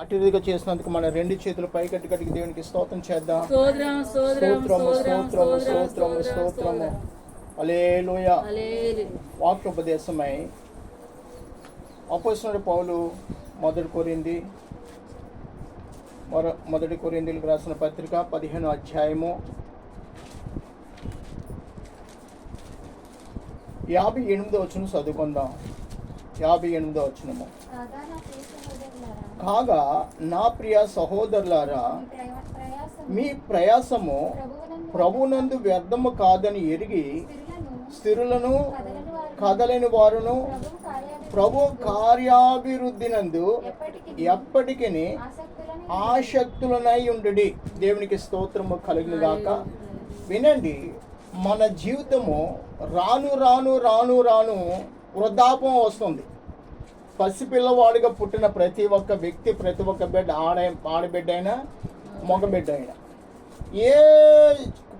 అటుగా చేసినందుకు మన రెండు చేతులు పైకట్టి కటికి దేవునికి స్తోత్రం చేద్దాం. స్తోత్రము హల్లెలూయా. వాక్యోపదేశమై అపోస్తలుడైన పౌలు మొదటి కొరింథీయులకు రాసిన పత్రిక 15వ అధ్యాయము 58వ వచనం చదువుకుందాం. 58వ వచనము. కాగా నా ప్రియ సహోదరులారా, మీ ప్రయాసము ప్రభువునందు వ్యర్థము కాదని ఎరిగి స్థిరులను కదలని వారును ప్రభు కార్యాభివృద్ధి నందు ఎప్పటికీ ఆసక్తులనై ఉండుడి. దేవునికి స్తోత్రము కలుగును గాక. వినండి, మన జీవితము రాను రాను రాను రాను వృద్ధాపం వస్తుంది. పసిపిల్లవాడిగా పుట్టిన ప్రతి ఒక్క వ్యక్తి, ప్రతి ఒక్క బిడ్డ, ఆడబిడ్డ అయినా మగబిడ్డ అయినా ఏ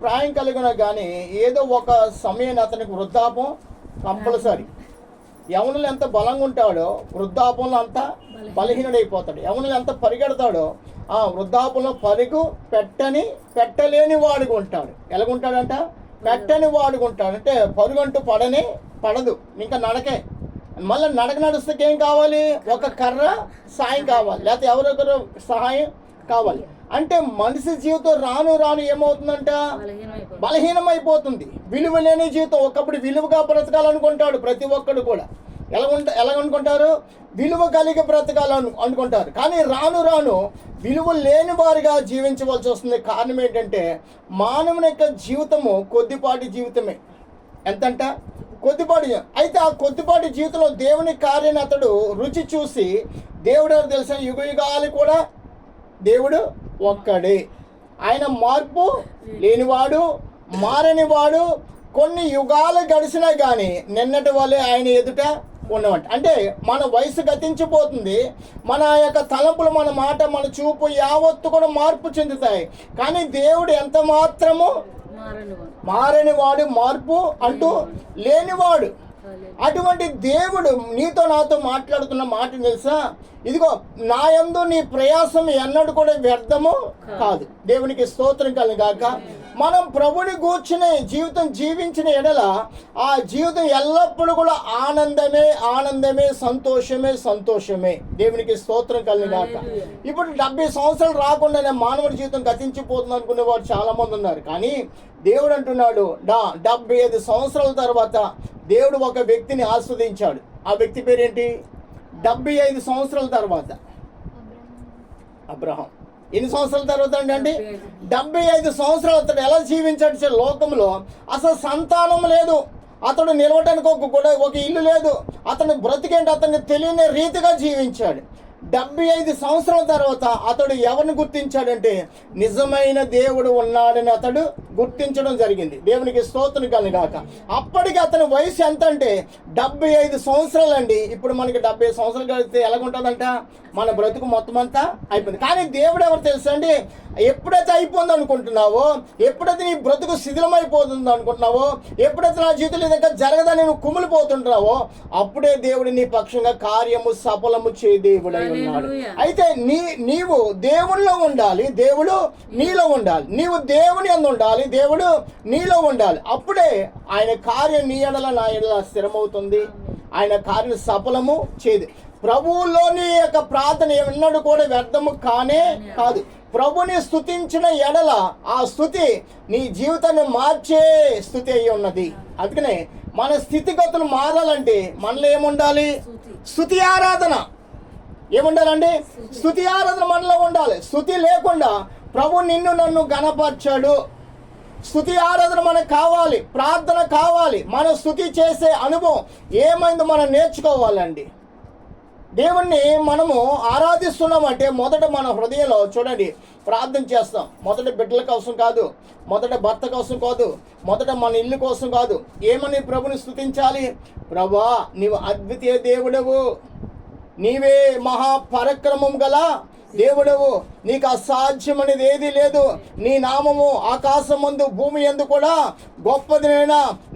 ప్రాయం కలిగినా కానీ ఏదో ఒక సమయాన్ని అతనికి వృద్ధాపం కంపల్సరీ. యవనులు ఎంత బలంగా ఉంటాడో వృద్ధాపంలో అంత బలహీనుడైపోతాడు. యవనులు ఎంత పరిగెడతాడో ఆ వృద్ధాపంలో పరుగు పెట్టలేని వాడుగా ఉంటాడు. ఎలాగుంటాడంట? పెట్టని వాడుగా ఉంటాడు. అంటే పరుగంటూ పడదు, ఇంకా నడకే. మళ్ళీ నడిస్తే ఏం కావాలి? ఒక కర్ర సాయం కావాలి, లేకపోతే ఎవరొకరు సహాయం కావాలి. అంటే మనిషి జీవితం రాను రాను ఏమవుతుందంట? బలహీనమైపోతుంది. విలువ లేని జీవితం. ఒకప్పుడు విలువగా బ్రతకాలనుకుంటాడు ప్రతి ఒక్కడు కూడా. ఎలా అనుకుంటారు? విలువ కలిగి బ్రతకాలను అనుకుంటారు. కానీ రాను రాను విలువ లేని వారిగా జీవించవలసి వస్తుంది. కారణం ఏంటంటే మానవుని యొక్క జీవితము కొద్దిపాటి జీవితమే. ఎంతంట? కొద్దిపాటి. అయితే ఆ కొద్దిపాటి జీవితంలో దేవుని కార్యాన్ని అతడు రుచి చూసి, దేవుడు ఎవరు తెలిసిన యుగాలు కూడా దేవుడు ఒక్కడే. ఆయన మార్పు లేనివాడు, మారనివాడు. కొన్ని యుగాలు గడిచినా కానీ నిన్నటి వాళ్ళే ఆయన ఎదుట ఉన్నవంట. అంటే మన వయసు గతించిపోతుంది, మన యొక్క తలంపులు, మన మాట, మన చూపు యావత్తు కూడా మార్పు చెందుతాయి. కానీ దేవుడు ఎంత మాత్రము మారనివాడు, మార్పు అంటూ లేనివాడు. అటువంటి దేవుడు నీతో నాతో మాట్లాడుతున్న మాట తెలుసా? ఇదిగో, నా యందు నీ ప్రయాసం ఎన్నడూ కూడా వ్యర్థము కాదు. దేవునికి స్తోత్రం కలుగాక. మనం ప్రభుని కూర్చుని జీవితం జీవించిన ఎడల ఆ జీవితం ఎల్లప్పుడూ కూడా ఆనందమే ఆనందమే, సంతోషమే సంతోషమే. దేవునికి స్తోత్రం కలుగాక. ఇప్పుడు 70 సంవత్సరాలు రాకుండానే మానవుడి జీవితం గతించిపోతుంది అనుకునే వారు చాలా మంది ఉన్నారు. కానీ దేవుడు అంటున్నాడు, 75 సంవత్సరాల తర్వాత దేవుడు ఒక వ్యక్తిని ఆస్వాదించాడు. ఆ వ్యక్తి పేరేంటి? 75 సంవత్సరాల తర్వాత అబ్రహాం. ఎన్ని సంవత్సరాల తర్వాత అండి? 75 సంవత్సరాలు. అతడు ఎలా జీవించాడు? లోకంలో అసలు సంతానం లేదు, అతడు నిలవటానికి ఒక ఇల్లు లేదు, అతని బ్రతికేంటి అతన్ని తెలియని రీతిగా జీవించాడు. 75 సంవత్సరాల తర్వాత అతడు ఎవరిని గుర్తించాడంటే నిజమైన దేవుడు ఉన్నాడని అతడు గుర్తించడం జరిగింది. దేవునికి స్తోత్రం కలుగాక. అప్పటికి అతని వయసు ఎంత అంటే 75 సంవత్సరాలు అండి. ఇప్పుడు మనకి 70 సంవత్సరాలు కలిగితే ఎలాగుంటుందంట? మన బ్రతుకు మొత్తం అంతా అయిపోయింది. కానీ దేవుడు ఎవరు తెలుసా అండి? ఎప్పుడైతే అయిపోయింది అనుకుంటున్నావో, ఎప్పుడైతే నీ బ్రతుకు శిథిలమైపోతుంది అనుకుంటున్నావో, ఎప్పుడైతే నా జీవితంలో ఇంకా జరగదని నువ్వు కుమిలిపోతుంటున్నావో, అప్పుడే దేవుడు నీ పక్షంగా కార్యము సఫలము చే దేవుడై ఉన్నాడు. అయితే నీవు దేవునిలో ఉండాలి, దేవుడు నీలో ఉండాలి. నీవు దేవుని యందు ఉండాలి, దేవుడు నీలో ఉండాలి. అప్పుడే ఆయన కార్యం నీ ఎడల నా ఎడల స్థిరమవుతుంది. ఆయన కార్యం సఫలము చేయదు. ప్రభువులోని యొక్క ప్రార్థన ఎన్నడూ కూడా వ్యర్థము కానే కాదు. ప్రభుని స్తుతించిన ఎడల ఆ స్తుతి నీ జీవితాన్ని మార్చే స్తుతి అయి ఉన్నది. అందుకనే మన స్థితిగతులు మారాలంటే మనలో ఏముండాలి? స్తుతి ఆరాధన. ఏముండాలండి? స్తుతి ఆరాధన మనలో ఉండాలి. స్తుతి లేకుండా ప్రభు నిన్ను నన్ను గణపరచాడు. స్తుతి ఆరాధన మనకు కావాలి, ప్రార్థన కావాలి. మన స్తుతి చేసే అనుభవం ఏమైందో మనం నేర్చుకోవాలండి. దేవుణ్ణి మనము ఆరాధిస్తున్నామంటే మొదట మన హృదయంలో చూడండి ప్రార్థన చేస్తాం. మొదట బిడ్డల కోసం కాదు, మొదట భర్త కోసం కాదు, మొదట మన ఇల్లు కోసం కాదు. ఏమని ప్రభుని స్తుతించాలి? ప్రభా, నీవు అద్వితీయ దేవుడవు, నీవే మహాపరాక్రమం గల దేవుడవు, నీకు అసాధ్యమనేది ఏదీ లేదు. నీ నామము ఆకాశం ముందు భూమి యందు కూడా గొప్పది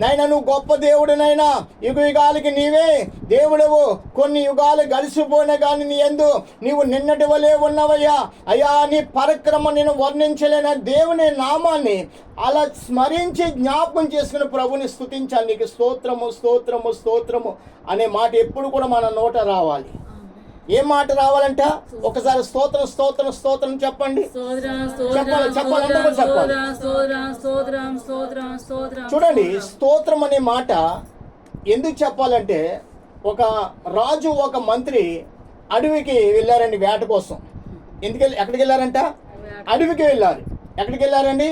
నైనా నువ్వు గొప్ప దేవుడినైనా. యుగాలకి నీవే దేవుడవు. కొన్ని యుగాలు గడిచిపోయినా కానీ నీ యందు నీవు నిన్నటి వలే ఉన్నవయ్యా. అయ్యా, నీ పరాక్రమం నేను వర్ణించలేని దేవుని నామాన్ని అలా స్మరించి జ్ఞాపకం చేసుకుని ప్రభుని స్తుతించాలి. నీకు స్తోత్రము స్తోత్రము స్తోత్రము అనే మాట ఎప్పుడు కూడా మన నోట రావాలి. ఏం మాట రావాలంట? ఒకసారి స్తోత్రం స్తోత్రం స్తోత్రం చెప్పండి. చెప్పాలి. చూడండి, స్తోత్రం అనే మాట ఎందుకు చెప్పాలంటే, ఒక రాజు ఒక మంత్రి అడవికి వెళ్ళారండి వేట కోసం. ఎక్కడికి వెళ్ళారంట? అడవికి వెళ్ళారు. ఎక్కడికి వెళ్ళారండి?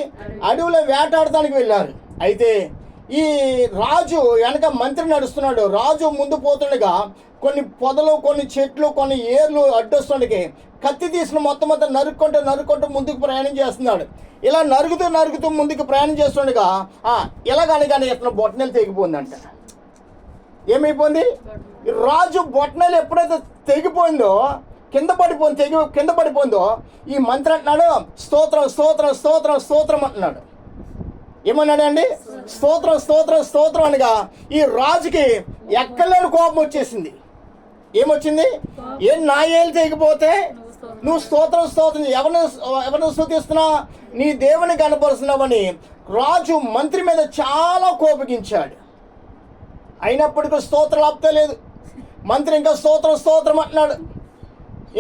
అడవిలో వేటాడటానికి వెళ్ళారు. అయితే ఈ రాజు వెనక మంత్రి నడుస్తున్నాడు. రాజు ముందు పోతుండగా కొన్ని పొదలు, కొన్ని చెట్లు, కొన్ని ఏర్లు అడ్డొస్తుండగా కత్తి తీసుకుని మొత్తం నరుక్కుంటూ ముందుకు ప్రయాణం చేస్తున్నాడు. ఇలా నరుగుతూ ముందుకు ప్రయాణం చేస్తుండగా ఎలాగనగానే ఇతను బొట్టనెలు తెగిపోయిందంట. ఏమైపోయింది? రాజు బొట్టనెలు ఎప్పుడైతే తెగిపోయిందో, కింద పడిపోయిందో ఈ మంత్రి అంటున్నాడు, స్తోత్రం స్తోత్రం స్తోత్రం స్తోత్రం అంటున్నాడు. ఏమన్నాడు అండి? స్తోత్రం స్తోత్రం స్తోత్రం అనగా ఈ రాజుకి ఎక్కలేని కోపం వచ్చేసింది. ఏమొచ్చింది? నా ఏళ్ళు తెగిపోతే నువ్వు స్తోత్రం స్తోత్రం ఎవరిని స్తుతిస్తున్నా? నీ దేవుని కనపరుస్తున్నావని రాజు మంత్రి మీద చాలా కోపగించాడు. అయినప్పటికీ స్తోత్రం ఆపుతలేదు. మంత్రి ఇంకా స్తోత్రం స్తోత్రం అంటున్నాడు.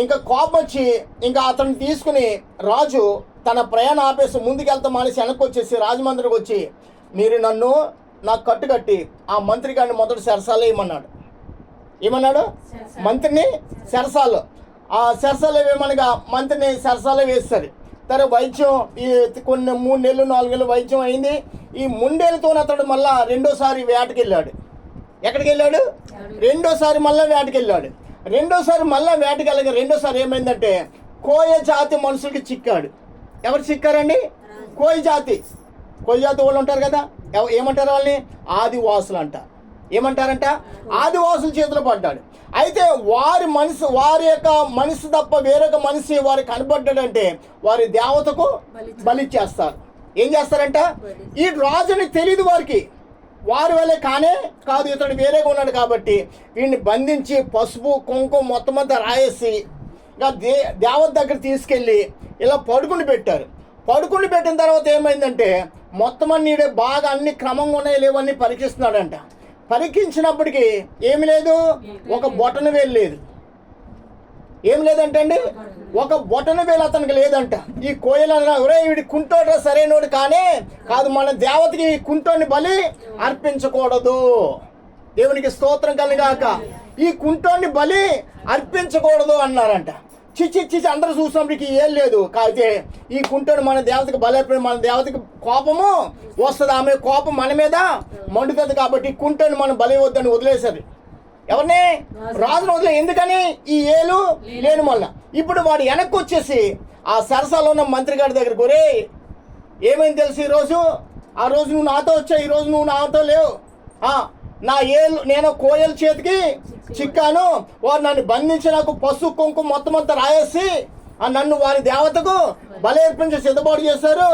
ఇంకా కోపం వచ్చి ఇంకా అతన్ని తీసుకుని రాజు తన ప్రయాణం ఆపేసి ముందుకెళ్తా మానేసి వెనక్కి వచ్చేసి రాజమండ్రికి వచ్చి, మీరు నాకు కట్టుకట్టి ఆ మంత్రి గారిని మొదటి సరసాలు ఏమన్నాడు? మంత్రిని సరసాలు. ఆ సరసాలు ఏమనగా మంత్రిని సరసాలు వేస్తారు. తర్వాత వైద్యం కొన్ని 3 నెలలు 4 నెలలు వైద్యం అయింది. ఈ 3 ఏళ్ళతో అతడు మళ్ళా రెండోసారి వేటకి వెళ్ళాడు. ఎక్కడికి వెళ్ళాడు? రెండోసారి మళ్ళీ వేటకి వెళ్ళాడు. రెండోసారి రెండోసారి ఏమైందంటే కోయ జాతి మనుషులకి చిక్కాడు. ఎవరు చిక్కారండి? కోయ జాతి వాళ్ళు ఉంటారు కదా, ఏమంటారు వాళ్ళని? ఆదివాసులు అంట. ఏమంటారంట? ఆదివాసుల చేతిలో పడ్డాడు. అయితే వారి యొక్క మనసు తప్ప వేరొక మనిషి వారికి కనబడ్డాడంటే వారి దేవతకు బలి చేస్తారు. ఏం చేస్తారంట? ఈ రాజుని తెలియదు వారికి. వారి వల్లే కాదు, ఇతడు వేరేగా ఉన్నాడు కాబట్టి వీడిని బంధించి పసుపు కుంకుమ మొత్తం అంతా రాయేసి ఇంకా దేవత దగ్గర తీసుకెళ్ళి ఇలా పడుకుని పెట్టారు. పడుకుని పెట్టిన తర్వాత ఏమైందంటే మొత్తం అన్ని బాగా అన్ని క్రమంగా ఉన్నాయి లేవన్నీ పరీక్షిస్తున్నాడంట. పరీక్షించినప్పటికీ ఏమి లేదు, ఒక బొటన వేలు లేదు. ఏం లేదంటే అండి, ఒక బొటన వేలు అతనికి లేదంట. ఈ కోయలు వీడి కుంటోట సరైనోడు కాదు, మన దేవతకి కుంటోని బలి అర్పించకూడదు. దేవునికి స్తోత్రం కలుగాక. ఈ కుంటోని బలి అర్పించకూడదు అన్నారంట. చిచ్చి అందరూ చూసినప్పటికి ఏం లేదు. కాకపోతే ఈ కుంటోని మన దేవతకి బలి అర్పణ, మన దేవతకి కోపము వస్తుంది, ఆమె కోపం మన మీద మండుతుంది కాబట్టి కుంటోని మనం బలి వద్దని వదిలేశారు. ఎవరిని? రాజును వదిలే. ఎందుకని? ఈ ఏలు లేని వల్ల. ఇప్పుడు వాడు వెనక్కి వచ్చేసి ఆ సరసాలో ఉన్న మంత్రి గారి దగ్గరికి, ఒరే ఏమైంది తెలుసు ఈరోజు? ఆ రోజు నువ్వు నాతో వచ్చావు, ఈరోజు నువ్వు నాతో లేవు. నేను కోయల చేతికి చిక్కాను, వారు నన్ను బంధించి నాకు పసుపు కుంకుమ మొత్తం అంతా రాయేసి నన్ను వారి దేవతకు బలి అర్పించి సిద్ధపాటు చేశారు.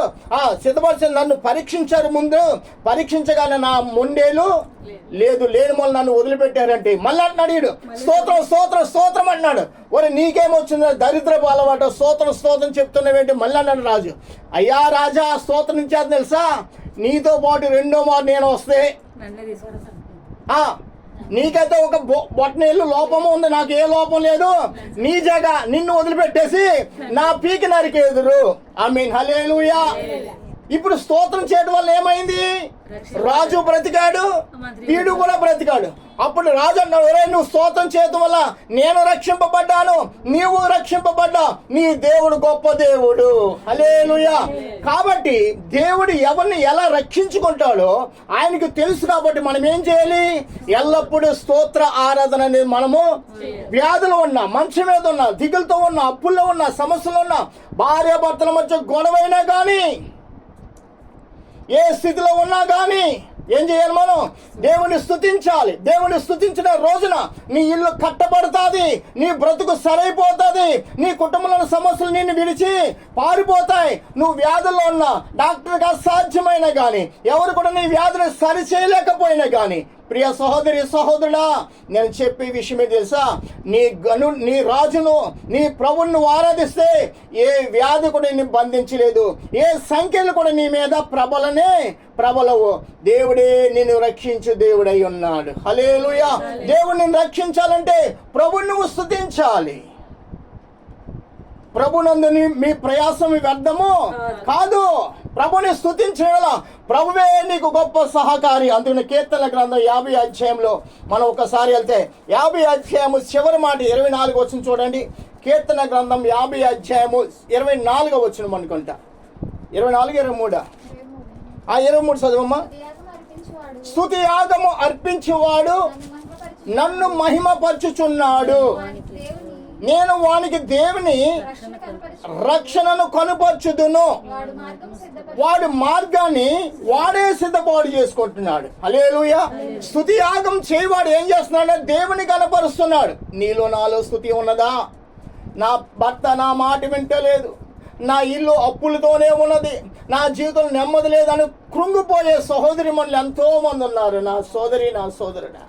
సిద్ధపాటు నన్ను పరీక్షించారు. ముందు పరీక్షించగానే నా మొండేలు లేని వల్ల నన్ను వదిలిపెట్టారంటే మళ్ళీ అంటున్నాడు స్తోత్రం స్తోత్రం స్తోత్రం అంటున్నాడు. ఒరే నీకేమొచ్చింది దరిద్రపు అలవాటు, స్తోత్రం చెప్తున్నావేంటి మళ్ళీ అన్నాడు రాజు. అయ్యా రాజా, స్తోత్రం ఇచ్చేది తెలుసా, నీతో పాటు రెండో మాట నేను వస్తే నీకైతే ఒక బొట్టనేళ్ళు లోపము ఉంది, నాకు ఏ లోపం లేదు. నీ జగ నిన్ను వదిలిపెట్టేసి నా పీకి నరికేదురు. ఆమేన్, హల్లెలూయా. ఇప్పుడు స్తోత్రం చేయడం వల్ల ఏమైంది? రాజు బ్రతికాడు, వీడు కూడా బ్రతికాడు. అప్పుడు రాజు అన్నాడు, ఒరే నువ్వు స్తోత్రం చేయడం వల్ల నేను రక్షింపబడ్డాను, నీవు రక్షింపబడ్డా. నీ దేవుడు గొప్ప దేవుడు. హల్లెలూయా. కాబట్టి దేవుడు ఎవరిని ఎలా రక్షించుకుంటాడో ఆయనకు తెలుసు. కాబట్టి మనం ఏం చేయాలి? ఎల్లప్పుడూ స్తోత్ర ఆరాధన అనేది మనము వ్యాధులు ఉన్నా, మంచం మీద ఉన్నా, దిగులతో ఉన్నా, అప్పుల్లో ఉన్నా, సమస్యలు ఉన్నా, భార్యాభర్తల మధ్య గొడవైనా కానీ ఏ స్థితిలో ఉన్నా కానీ ఏం చేయాలి? మనం దేవుని స్తుతించాలి. దేవుని స్తుతించిన రోజున నీ ఇల్లు కట్టబడుతుంది, నీ బ్రతుకు సరైపోతుంది, నీ కుటుంబంలోని సమస్యలు నిన్ను విడిచి పారిపోతాయి. నువ్వు వ్యాధుల్లో ఉన్నా, డాక్టర్కి అసాధ్యమైన కానీ, ఎవరు కూడా నీ వ్యాధిని సరి చేయలేకపోయినా కానీ, ప్రియ సహోదరి సహోదరుడా, నేను చెప్పే విషయమే తెలుసా? నీ రాజును, నీ ప్రభువును ఆరాధిస్తే ఏ వ్యాధి కూడా నిన్ను బంధించలేదు, ఏ సంఖ్యలు కూడా నీ మీద ప్రబలవు. దేవుడే నిన్ను రక్షించు దేవుడై ఉన్నాడు. హల్లెలూయా. దేవుడు నిన్ను రక్షించాలంటే ప్రభువును నువ్వు స్తుతించాలి. ప్రభునందు మీ ప్రయాసం వ్యర్థము కాదు. ప్రభుని స్తుతించగల ప్రభువే నీకు గొప్ప సహకారి. అందుకని కీర్తన గ్రంథం 50 అధ్యాయంలో మనం ఒకసారి వెళ్తే 50 అధ్యాయము చివరి మాట 24 వచ్చిన చూడండి. కీర్తన గ్రంథం 50 అధ్యాయము 24 వచ్చిన అనుకుంటా. 24, 23 23 చదవమ్మా. స్తుతి యాగము అర్పించేవాడు నన్ను మహిమపరచుచున్నాడు, నేను వానికి దేవుని రక్షణను కనుపరచుదును. వాడి మార్గాన్ని వాడే సిద్ధపాటు చేసుకుంటున్నాడు. హల్లెలూయా. స్తుతి యాగం చేయవాడు ఏం చేస్తున్నాడు? దేవుని కనపరుస్తున్నాడు. నీలో నాలో స్తుతి ఉన్నదా? నా భర్త నా మాట వింటలేదు, నా ఇల్లు అప్పులతోనే ఉన్నది, నా జీవితం నెమ్మది లేదని కృంగిపోయే సహోదరి మనలు ఎంతో మంది ఉన్నారు. నా సోదరి, నా సోదరుడా,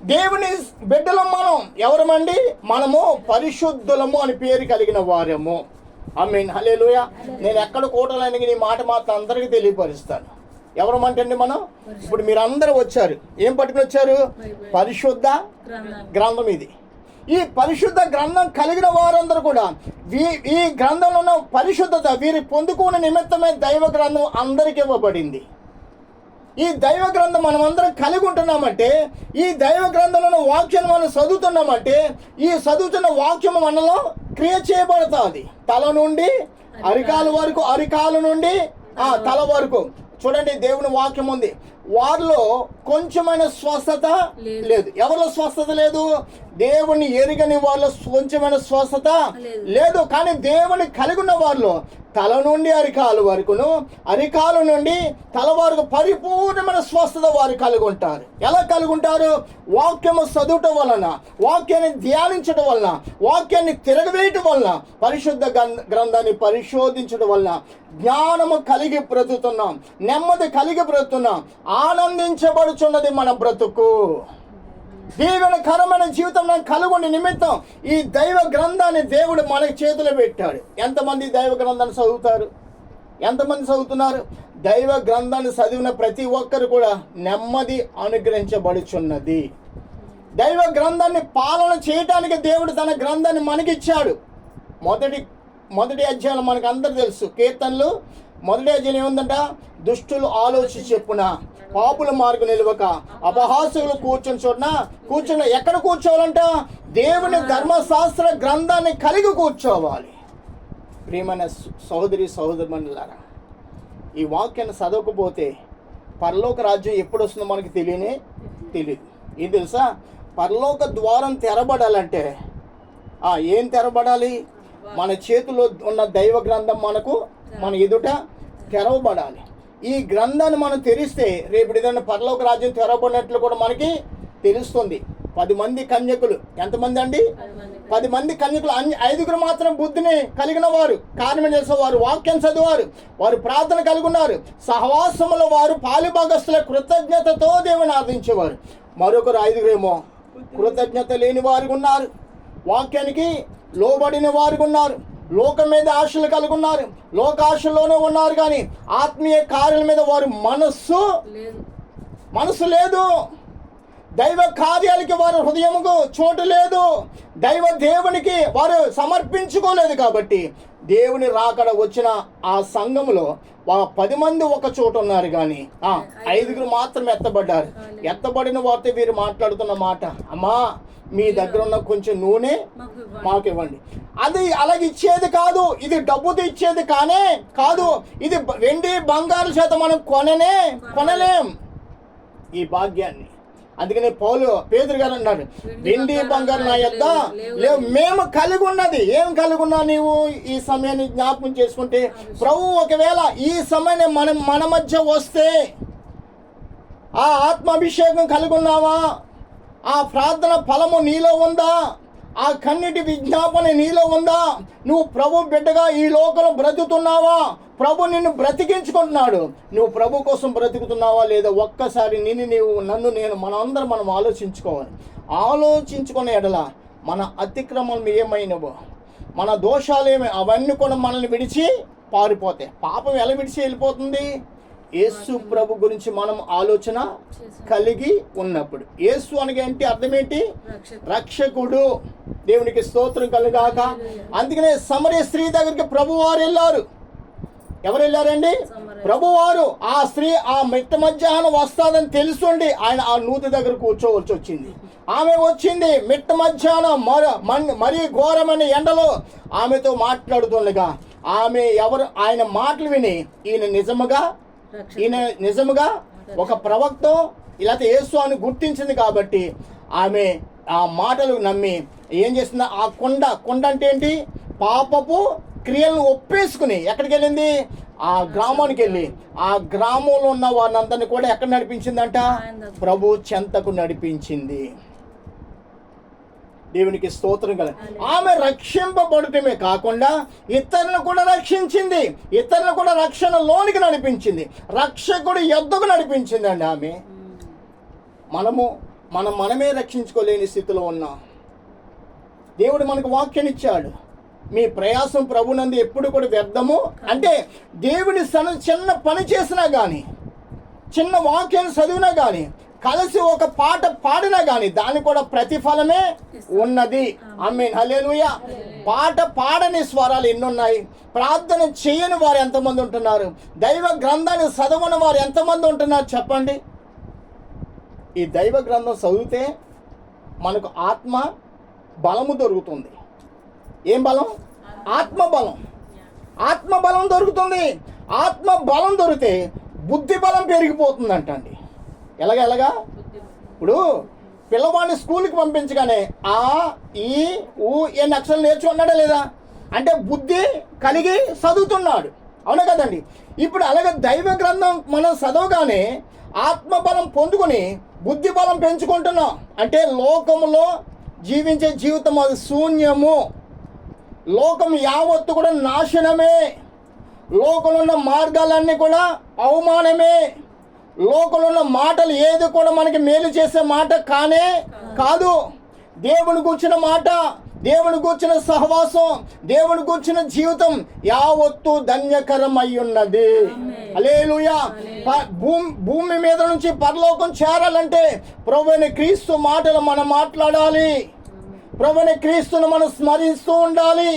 దేవుని బిడ్డలం మనం. ఎవరమండి? మనము పరిశుద్ధులము అని పేరు కలిగిన వారము. ఆమేన్. హల్లెలూయా. నేను ఎక్కడ కూటలైన నీ మాట మాత్రం అందరికీ తెలియపరుస్తాను. ఎవరమంటండి మనం? ఇప్పుడు మీరు అందరూ వచ్చారు, ఏం పట్టుకుని వచ్చారు? పరిశుద్ధ గ్రంథం. ఇది ఈ పరిశుద్ధ గ్రంథం కలిగిన వారందరూ కూడా ఈ గ్రంథంలో ఉన్న పరిశుద్ధత వీరి పొందుకునే నిమిత్తమే దైవ గ్రంథం అందరికి ఇవ్వబడింది. ఈ దైవ గ్రంథం మనం అందరం కలిగి ఉంటున్నామంటే, ఈ దైవ గ్రంథంలో వాక్యం మనం చదువుతున్నామంటే, ఈ చదువుతున్న వాక్యం మనలో క్రియ చేయబడుతుంది. తల నుండి అరికాల వరకు, అరికాల నుండి తల వరకు. చూడండి, దేవుని వాక్యం ఉంది. వారిలో కొంచెమైన స్వస్థత లేదు. ఎవరిలో స్వస్థత లేదు? దేవుని ఎరుగని వాళ్ళ కొంచెమైన స్వస్థత లేదు. కానీ దేవుని కలిగి ఉన్న వారిలో తల నుండి అరికాలు వరకును, అరికాలు నుండి తల వరకు పరిపూర్ణమైన స్వస్థత వారు కలిగి ఉంటారు. ఎలా కలిగి ఉంటారు? వాక్యము చదువుటం వలన, వాక్యాన్ని ధ్యానించడం వలన, వాక్యాన్ని తిరగవేయటం వలన, పరిశుద్ధ గ్రంథాన్ని పరిశోధించడం వలన జ్ఞానము కలిగి బ్రతుకుతున్నాం, నెమ్మది కలిగి బ్రతుకుతున్నాం, ఆనందించబడుచున్నది మన బ్రతుకు. దీవెనకరమైన జీవితం కలుగుని నిమిత్తం ఈ దైవ గ్రంథాన్ని దేవుడు మన చేతిలో పెట్టాడు. ఎంతమంది దైవ గ్రంథాన్ని చదువుతారు? ఎంతమంది చదువుతున్నారు? దైవ గ్రంథాన్ని చదివిన ప్రతి ఒక్కరు కూడా నెమ్మది అనుగ్రహించబడుచున్నది. దైవ గ్రంథాన్ని పాలన చేయటానికి దేవుడు తన గ్రంథాన్ని మనకిచ్చాడు. మొదటి అధ్యాయంలో మనకు అందరు తెలుసు. కీర్తనలు మొదటి అధ్యాయం ఏముందంట? దుష్టులు ఆలోచించి చెప్పున, పాపుల మార్గం నిలవక, అపహాసులు కూర్చున్న ఎక్కడ కూర్చోవాలంట? దేవుని ధర్మశాస్త్ర గ్రంథాన్ని కలిగి కూర్చోవాలి. ప్రియమైన సహోదరి సహోదరులారా, ఈ వాక్యాన్ని చదవకపోతే పరలోక రాజ్యం ఎప్పుడు వస్తుందో మనకి తెలియదు. ఏం తెలుసా? పరలోక ద్వారం తెరబడాలంటే ఏం తెరబడాలి? మన చేతిలో ఉన్న దైవ గ్రంథం మన ఎదుట తెరవబడాలి. ఈ గ్రంథాన్ని మనం తెరిస్తే రేపు ఏదైనా పరలోక రాజ్యం తెరవబడినట్లు కూడా మనకి తెలుస్తుంది. 10 మంది కన్యకులు, ఎంతమంది అండి? 10 మంది కన్యకులు, 5గురు మాత్రం బుద్ధిని కలిగిన వారు. కారణం చేసే వారు వాక్యం చదివారు, వారు ప్రార్థన కలిగి ఉన్నారు. సహవాసములో వారు పాలిభాగస్తుల కృతజ్ఞతతో దేవుని ఆరాధించేవారు. మరొకరు 5గురేమో కృతజ్ఞత లేని వారు ఉన్నారు, వాక్యానికి లోబడిన వారు ఉన్నారు, లోకం మీద ఆశలు కలిగి ఉన్నారు, లోకాశల్లోనే ఉన్నారు. కానీ ఆత్మీయ కార్యాల మీద వారు మనసు లేదు. దైవ కార్యాలకి వారు హృదయముకు చోటు లేదు. దేవునికి వారు సమర్పించుకోలేదు. కాబట్టి దేవుని రాకడ వచ్చిన ఆ సంఘములో 10 మంది ఒక చోట ఉన్నారు, కానీ 5గురు మాత్రం ఎత్తబడ్డారు. ఎత్తబడిన వారితో వీరు మాట్లాడుతున్న మాట, అమ్మా మీ దగ్గర ఉన్న కొంచెం నూనె మాకు ఇవ్వండి. అది అలాగే ఇచ్చేది కాదు, ఇది డబ్బుతో ఇచ్చేది కాదు. ఇది వెండి బంగారు చేత మనం కొనలేం ఈ భాగ్యాన్ని. అందుకని పేతురు గారు అన్నాడు, వెండి బంగారు నా యొద్ద లేవు, మేము కలిగి ఉన్నది ఏం కలిగి ఉన్నా నీవు ఈ సమయాన్ని జ్ఞాపకం చేసుకుంటే, ప్రభు ఒకవేళ ఈ సమయాన్ని మన మధ్య వస్తే ఆ ఆత్మాభిషేకం కలిగి ఉన్నావా, ఆ ప్రార్థన ఫలము నీలో ఉందా, ఆ కన్నిటి విజ్ఞాపన నీలో ఉందా, నువ్వు ప్రభు బిడ్డగా ఈ లోకంలో బ్రతుకుతున్నావా, ప్రభు నిన్ను బ్రతికించుకుంటున్నాడు, నువ్వు ప్రభు కోసం బ్రతుకుతున్నావా లేదా, ఒక్కసారి నన్ను నేను మనం ఆలోచించుకునే ఎడల మన అతిక్రమం ఏమైనవో, మన దోషాలు అవన్నీ కూడా మనల్ని విడిచి పారిపోతాయి. పాపం ఎలా విడిచి వెళ్ళిపోతుంది? యేసు ప్రభు గురించి మనం ఆలోచన కలిగి ఉన్నప్పుడు. యేసు అనగా ఏంటి, అర్థం ఏంటి? రక్షకుడు. దేవునికి స్తోత్రం కలుగాక. అందుకనే సమరయ స్త్రీ దగ్గరికి ప్రభువారు వెళ్ళారు. ఎవరు వెళ్ళారండి? ప్రభువారు. ఆ స్త్రీ ఆ మిట్ట మధ్యాహ్నం వస్తాదని తెలుసుండి ఆయన ఆ నూతి దగ్గర కూర్చోవలసి వచ్చింది. ఆమె వచ్చింది మిట్ట మధ్యాహ్నం మరీ ఘోరమైన ఎండలో ఆమెతో మాట్లాడుతుండగా ఆమె ఆయన మాటలు విని ఈయన నిజముగా ఒక ప్రవక్త ఇలా యేసు అని గుర్తించింది కాబట్టి ఆమె ఆ మాటలు నమ్మి ఏం చేసింది, ఆ కొండ అంటే ఏంటి, పాపపు క్రియలను ఒప్పేసుకుని ఎక్కడికి వెళ్ళింది? ఆ గ్రామానికి వెళ్ళి ఆ గ్రామంలో ఉన్న వారినందరినీ కూడా ఎక్కడ నడిపించిందంట? ప్రభు చెంతకు నడిపించింది. దేవునికి స్తోత్రం కల. ఆమె రక్షింపబడటమే కాకుండా ఇతరులను కూడా రక్షించింది, ఇతరులను కూడా రక్షణలోనికి నడిపించింది, రక్షకుడు యొద్దకు నడిపించింది అండి ఆమె. మనమే రక్షించుకోలేని స్థితిలో ఉన్నాం. దేవుడు మనకు వాక్యం ఇచ్చాడు, మీ ప్రయాసం ప్రభునందు ఎప్పుడు కూడా వ్యర్థము. అంటే దేవుని చిన్న పని చేసినా కానీ, చిన్న వాక్యం చదివినా కానీ, కలిసి ఒక పాట పాడినా కానీ దానికి కూడా ప్రతిఫలమే ఉన్నది. ఆమేన్, హల్లెలూయా. పాట పాడని స్వరాలు ఎన్నున్నాయి. ప్రార్థన చేయని వారు ఎంతమంది ఉంటున్నారు? దైవ గ్రంథాన్ని చదవని వారు ఎంతమంది ఉంటున్నారు చెప్పండి. ఈ దైవ గ్రంథం చదివితే మనకు ఆత్మ బలము దొరుకుతుంది. ఏం బలం? ఆత్మ బలం దొరుకుతుంది. ఆత్మ బలం దొరికితే బుద్ధి బలం పెరిగిపోతుందంటండి. ఎలాగా? ఇప్పుడు పిల్లవాడిని స్కూల్కి పంపించగానే ఆ ఈ ఊ ఎన్ని అక్షరాలు నేర్చుకున్నాడా లేదా అంటే బుద్ధి కలిగి చదువుతున్నాడు, అవునా కదండి? ఇప్పుడు అలాగే దైవ గ్రంథం మనం చదవగానే ఆత్మబలం పొందుకొని బుద్ధి బలం పెంచుకుంటున్నాం. అంటే లోకములో జీవించే జీవితం అది శూన్యము, లోకం యావత్తు కూడా నాశనమే, లోకంలో ఉన్న మార్గాలన్నీ కూడా అవమానమే, లోకంలో ఉన్న మాటలు ఏది కూడా మనకి మేలు చేసే మాట కాదు. దేవుని కూర్చున్న మాట, దేవుని కూర్చున్న సహవాసం, దేవుని కూర్చున్న జీవితం యావత్తు ధన్యకరం అయ్యున్నది. హల్లెలూయా. భూమి మీద నుంచి పరలోకం చేరాలంటే ప్రభువైన క్రీస్తు మాటలు మనం మాట్లాడాలి, ప్రభువైన క్రీస్తును మనం స్మరిస్తూ ఉండాలి.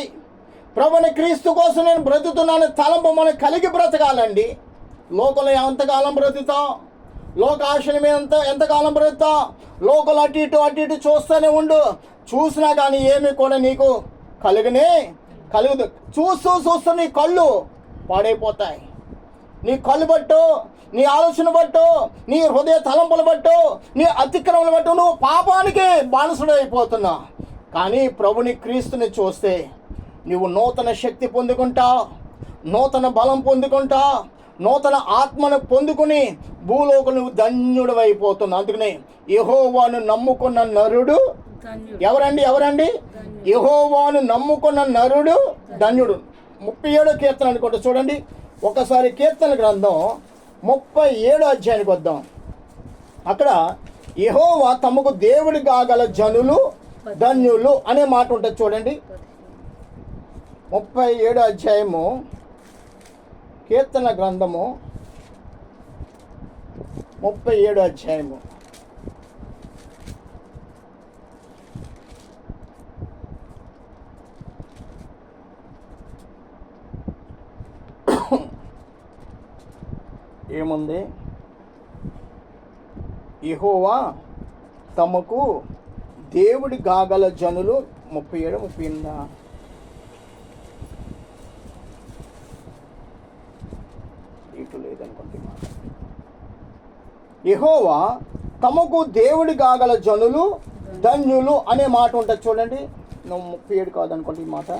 ప్రభువైన క్రీస్తు కోసం నేను బ్రతుకుతున్నాను తలంపు మనం కలిగి బ్రతకాలండి. లోకంలో ఎంతకాలం బ్రతుకుతాం? లోక ఆశల మీద ఎంతకాలం బ్రతుకుతాం? లోకలు అటు ఇటు చూస్తూనే ఉండు. చూసినా కానీ ఏమి కూడా నీకు కలుగుదు. చూస్తూ నీ కళ్ళు పాడైపోతాయి. నీ కళ్ళు బట్టు, నీ ఆలోచన బట్టు, నీ హృదయ తలంపులు బట్టు, నీ అతిక్రమణ బట్టు నువ్వు పాపానికి బానిసుడు అయిపోతున్నావు. కానీ ప్రభుని క్రీస్తుని చూస్తే నువ్వు నూతన శక్తి పొందుకుంటావు, నూతన బలం పొందుకుంటావు, నూతన ఆత్మను పొందుకుని భూలోకం నువ్వు ధన్యుడు అయిపోతున్నావు. అందుకనే యెహోవాను నమ్ముకున్న నరుడు ఎవరండి? యెహోవాను నమ్ముకున్న నరుడు ధన్యుడు. 37వ కీర్తన అనుకుంటా చూడండి ఒకసారి. కీర్తన గ్రంథం 37వ అధ్యాయానికి వద్దాం. అక్కడ యెహోవా తమకు దేవుడి కాగల జనులు ధన్యులు అనే మాట ఉంటుంది చూడండి. 37వ అధ్యాయము కీర్తన గ్రంథము 37వ అధ్యాయము. ఏముంది? యెహోవా తమకు దేవుడి గాగల జనులు 37 38 ఇటు లేదనుకుంటున్నా. యెహోవా తమకు దేవుడి కాగల జనులు ధన్యులు అనే మాట ఉంటుంది చూడండి. 37 కాదనుకోండి ఈ మాట.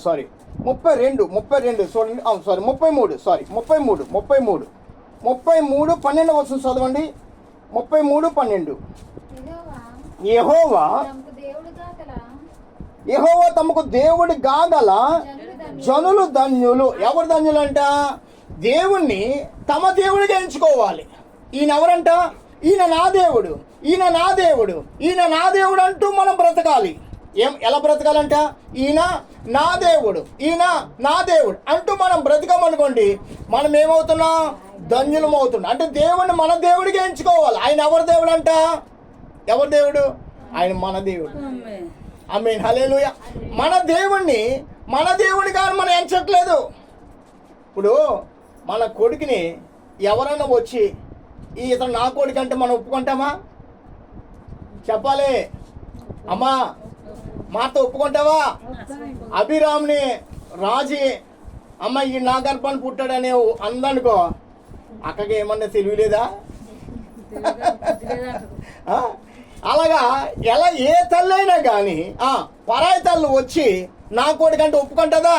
సారీ 32 చూడండి. సారీ 33 12 వస్తుంది చదవండి. 33:12 యెహోవా తమకు దేవుడి కాగల జనులు ధన్యులు. ఎవరు ధన్యులు అంట? దేవుణ్ణి తమ దేవుడిగా ఎంచుకోవాలి. ఈయన ఎవరంట? ఈయన నా దేవుడు, ఈయన నా దేవుడు, ఈయన నా దేవుడు అంటూ మనం బ్రతకాలి. ఎలా బ్రతకాలంట? ఈయన నా దేవుడు, ఈయన నా దేవుడు అంటూ మనం బ్రతకమనుకోండి, మనం ఏమవుతున్నాం? ధన్యులం అవుతున్నాం. అంటే దేవుడిని మన దేవుడిగా ఎంచుకోవాలి. ఆయన ఎవరి దేవుడు అంట? ఎవరి దేవుడు? ఆయన మన దేవుడు. ఆమేన్, హల్లెలూయా. మన దేవుణ్ణి మన దేవుడిగా మనం ఎంచట్లేదు. ఇప్పుడు మన కొడుకుని ఎవరైనా వచ్చి ఇతను నా కొడుకు అంటే మనం ఒప్పుకుంటామా? చెప్పాలి అమ్మా, మాతో ఒప్పుకుంటావా? అభిరామ్ని రాజీ అమ్మ ఈ నా గర్భాన్ని పుట్టాడనే అందనుకో, అక్కకి ఏమన్నా తెలియలేదా? అలాగా ఎలా ఏ తల్లి అయినా కానీ పరాయి తల్లి వచ్చి నా కొడుకంటే ఒప్పుకుంటుందా?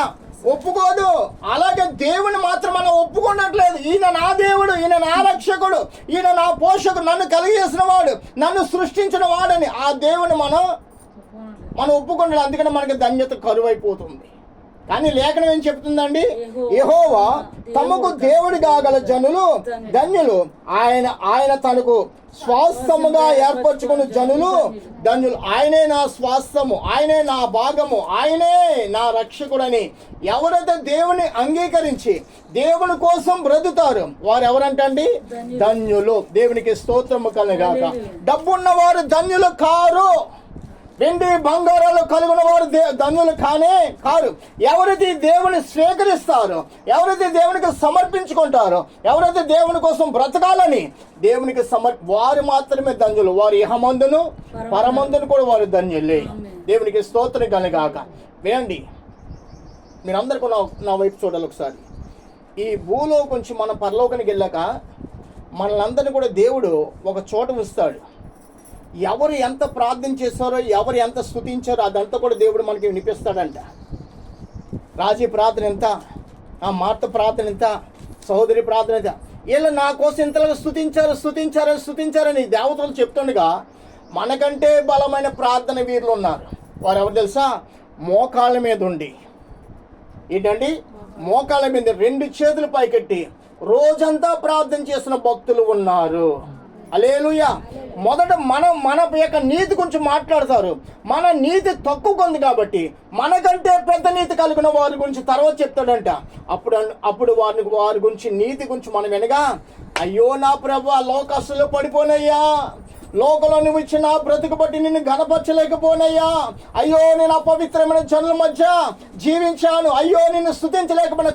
ఒప్పుకోదు. అలాగే దేవుని మాత్రం మనం ఒప్పుకున్నట్లేదు. ఈయన నా దేవుడు, ఈయన నా రక్షకుడు, ఈయన నా పోషకుడు, నన్ను కలిగేసిన వాడు, నన్ను సృష్టించిన వాడని ఆ దేవుని మనం ఒప్పుకున్నాడు. అందుకని మనకి ధన్యత కరువైపోతుంది. కానీ లేఖనం ఏం చెప్తుందండి? యెహోవా తమకు దేవుడి కాగల జనులు ధన్యులు. ఆయన తనకు స్వాస్థముగా ఏర్పరచుకున్న జనులు ధన్యులు. ఆయనే నా స్వాస్థము, ఆయనే నా భాగము, ఆయనే నా రక్షకుడని ఎవరైతే దేవుని అంగీకరించి దేవుని కోసం బ్రతుకుతారు వారు ఎవరంటండి? ధన్యులు. దేవునికి స్తోత్రము కలుగాక. డబ్బున్న వారు ధన్యులు కారు. వెండి బంగారాలు కలిగిన వారు ధన్యులు కారు. ఎవరైతే దేవుని స్వీకరిస్తారో, ఎవరైతే దేవునికి సమర్పించుకుంటారో, ఎవరైతే దేవుని కోసం బ్రతకాలని దేవునికి వారు మాత్రమే ధన్యులు. వారు ఇహమందును పరమందును కూడా వారు ధన్యులే. దేవునికి స్తోత్రం కలుగాక. వినండి, మీరందరికీ నా వైపు చూడాలి ఒకసారి. ఈ భూలో కొంచెం మనం పరలోకానికి వెళ్ళాక మనల్ని కూడా దేవుడు ఒక చోట ఉంచుతాడు. ఎవరు ఎంత ప్రార్థన చేస్తారో, ఎవరు ఎంత స్తుతించారో అదంతా కూడా దేవుడు మనకి వినిపిస్తాడంట. రాజీ ప్రార్థన ఎంత, మార్త ప్రార్థన ఎంత, సహోదరి ప్రార్థన ఎంత, వీళ్ళు నా కోసం ఇంతలాగా స్తుతించారని దేవతలు చెప్తుండగా మనకంటే బలమైన ప్రార్థన వీరులు ఉన్నారు. వారు ఎవరు తెలుసా? మోకాళ్ళ మీద ఉండి ఏంటండి, మోకాళ్ళ మీద 2 చేతులు పైకెట్టి రోజంతా ప్రార్థన చేసిన భక్తులు ఉన్నారు. హల్లెలూయా. మొదట మన యొక్క నీతి గురించి మాట్లాడతారు. మన నీతి తక్కువ ఉంది కాబట్టి మనకంటే పెద్ద నీతి కలిగిన వారి గురించి తర్వాత చెప్తాడంట. అప్పుడు వారి గురించి నీతి గురించి మనం వినగా, అయ్యో నా ప్రభువా, లోకస్తులు పడిపోనయ్యా, లోకంలో నువ్వు ఇచ్చిన బ్రతుకు బట్టి నిన్ను గణపరచలేకపోనయ్యా, అయ్యో నేను అపవిత్రమైన జనుల మధ్య జీవించాను, అయ్యో నిన్ను స్తుతించలేకపోయినా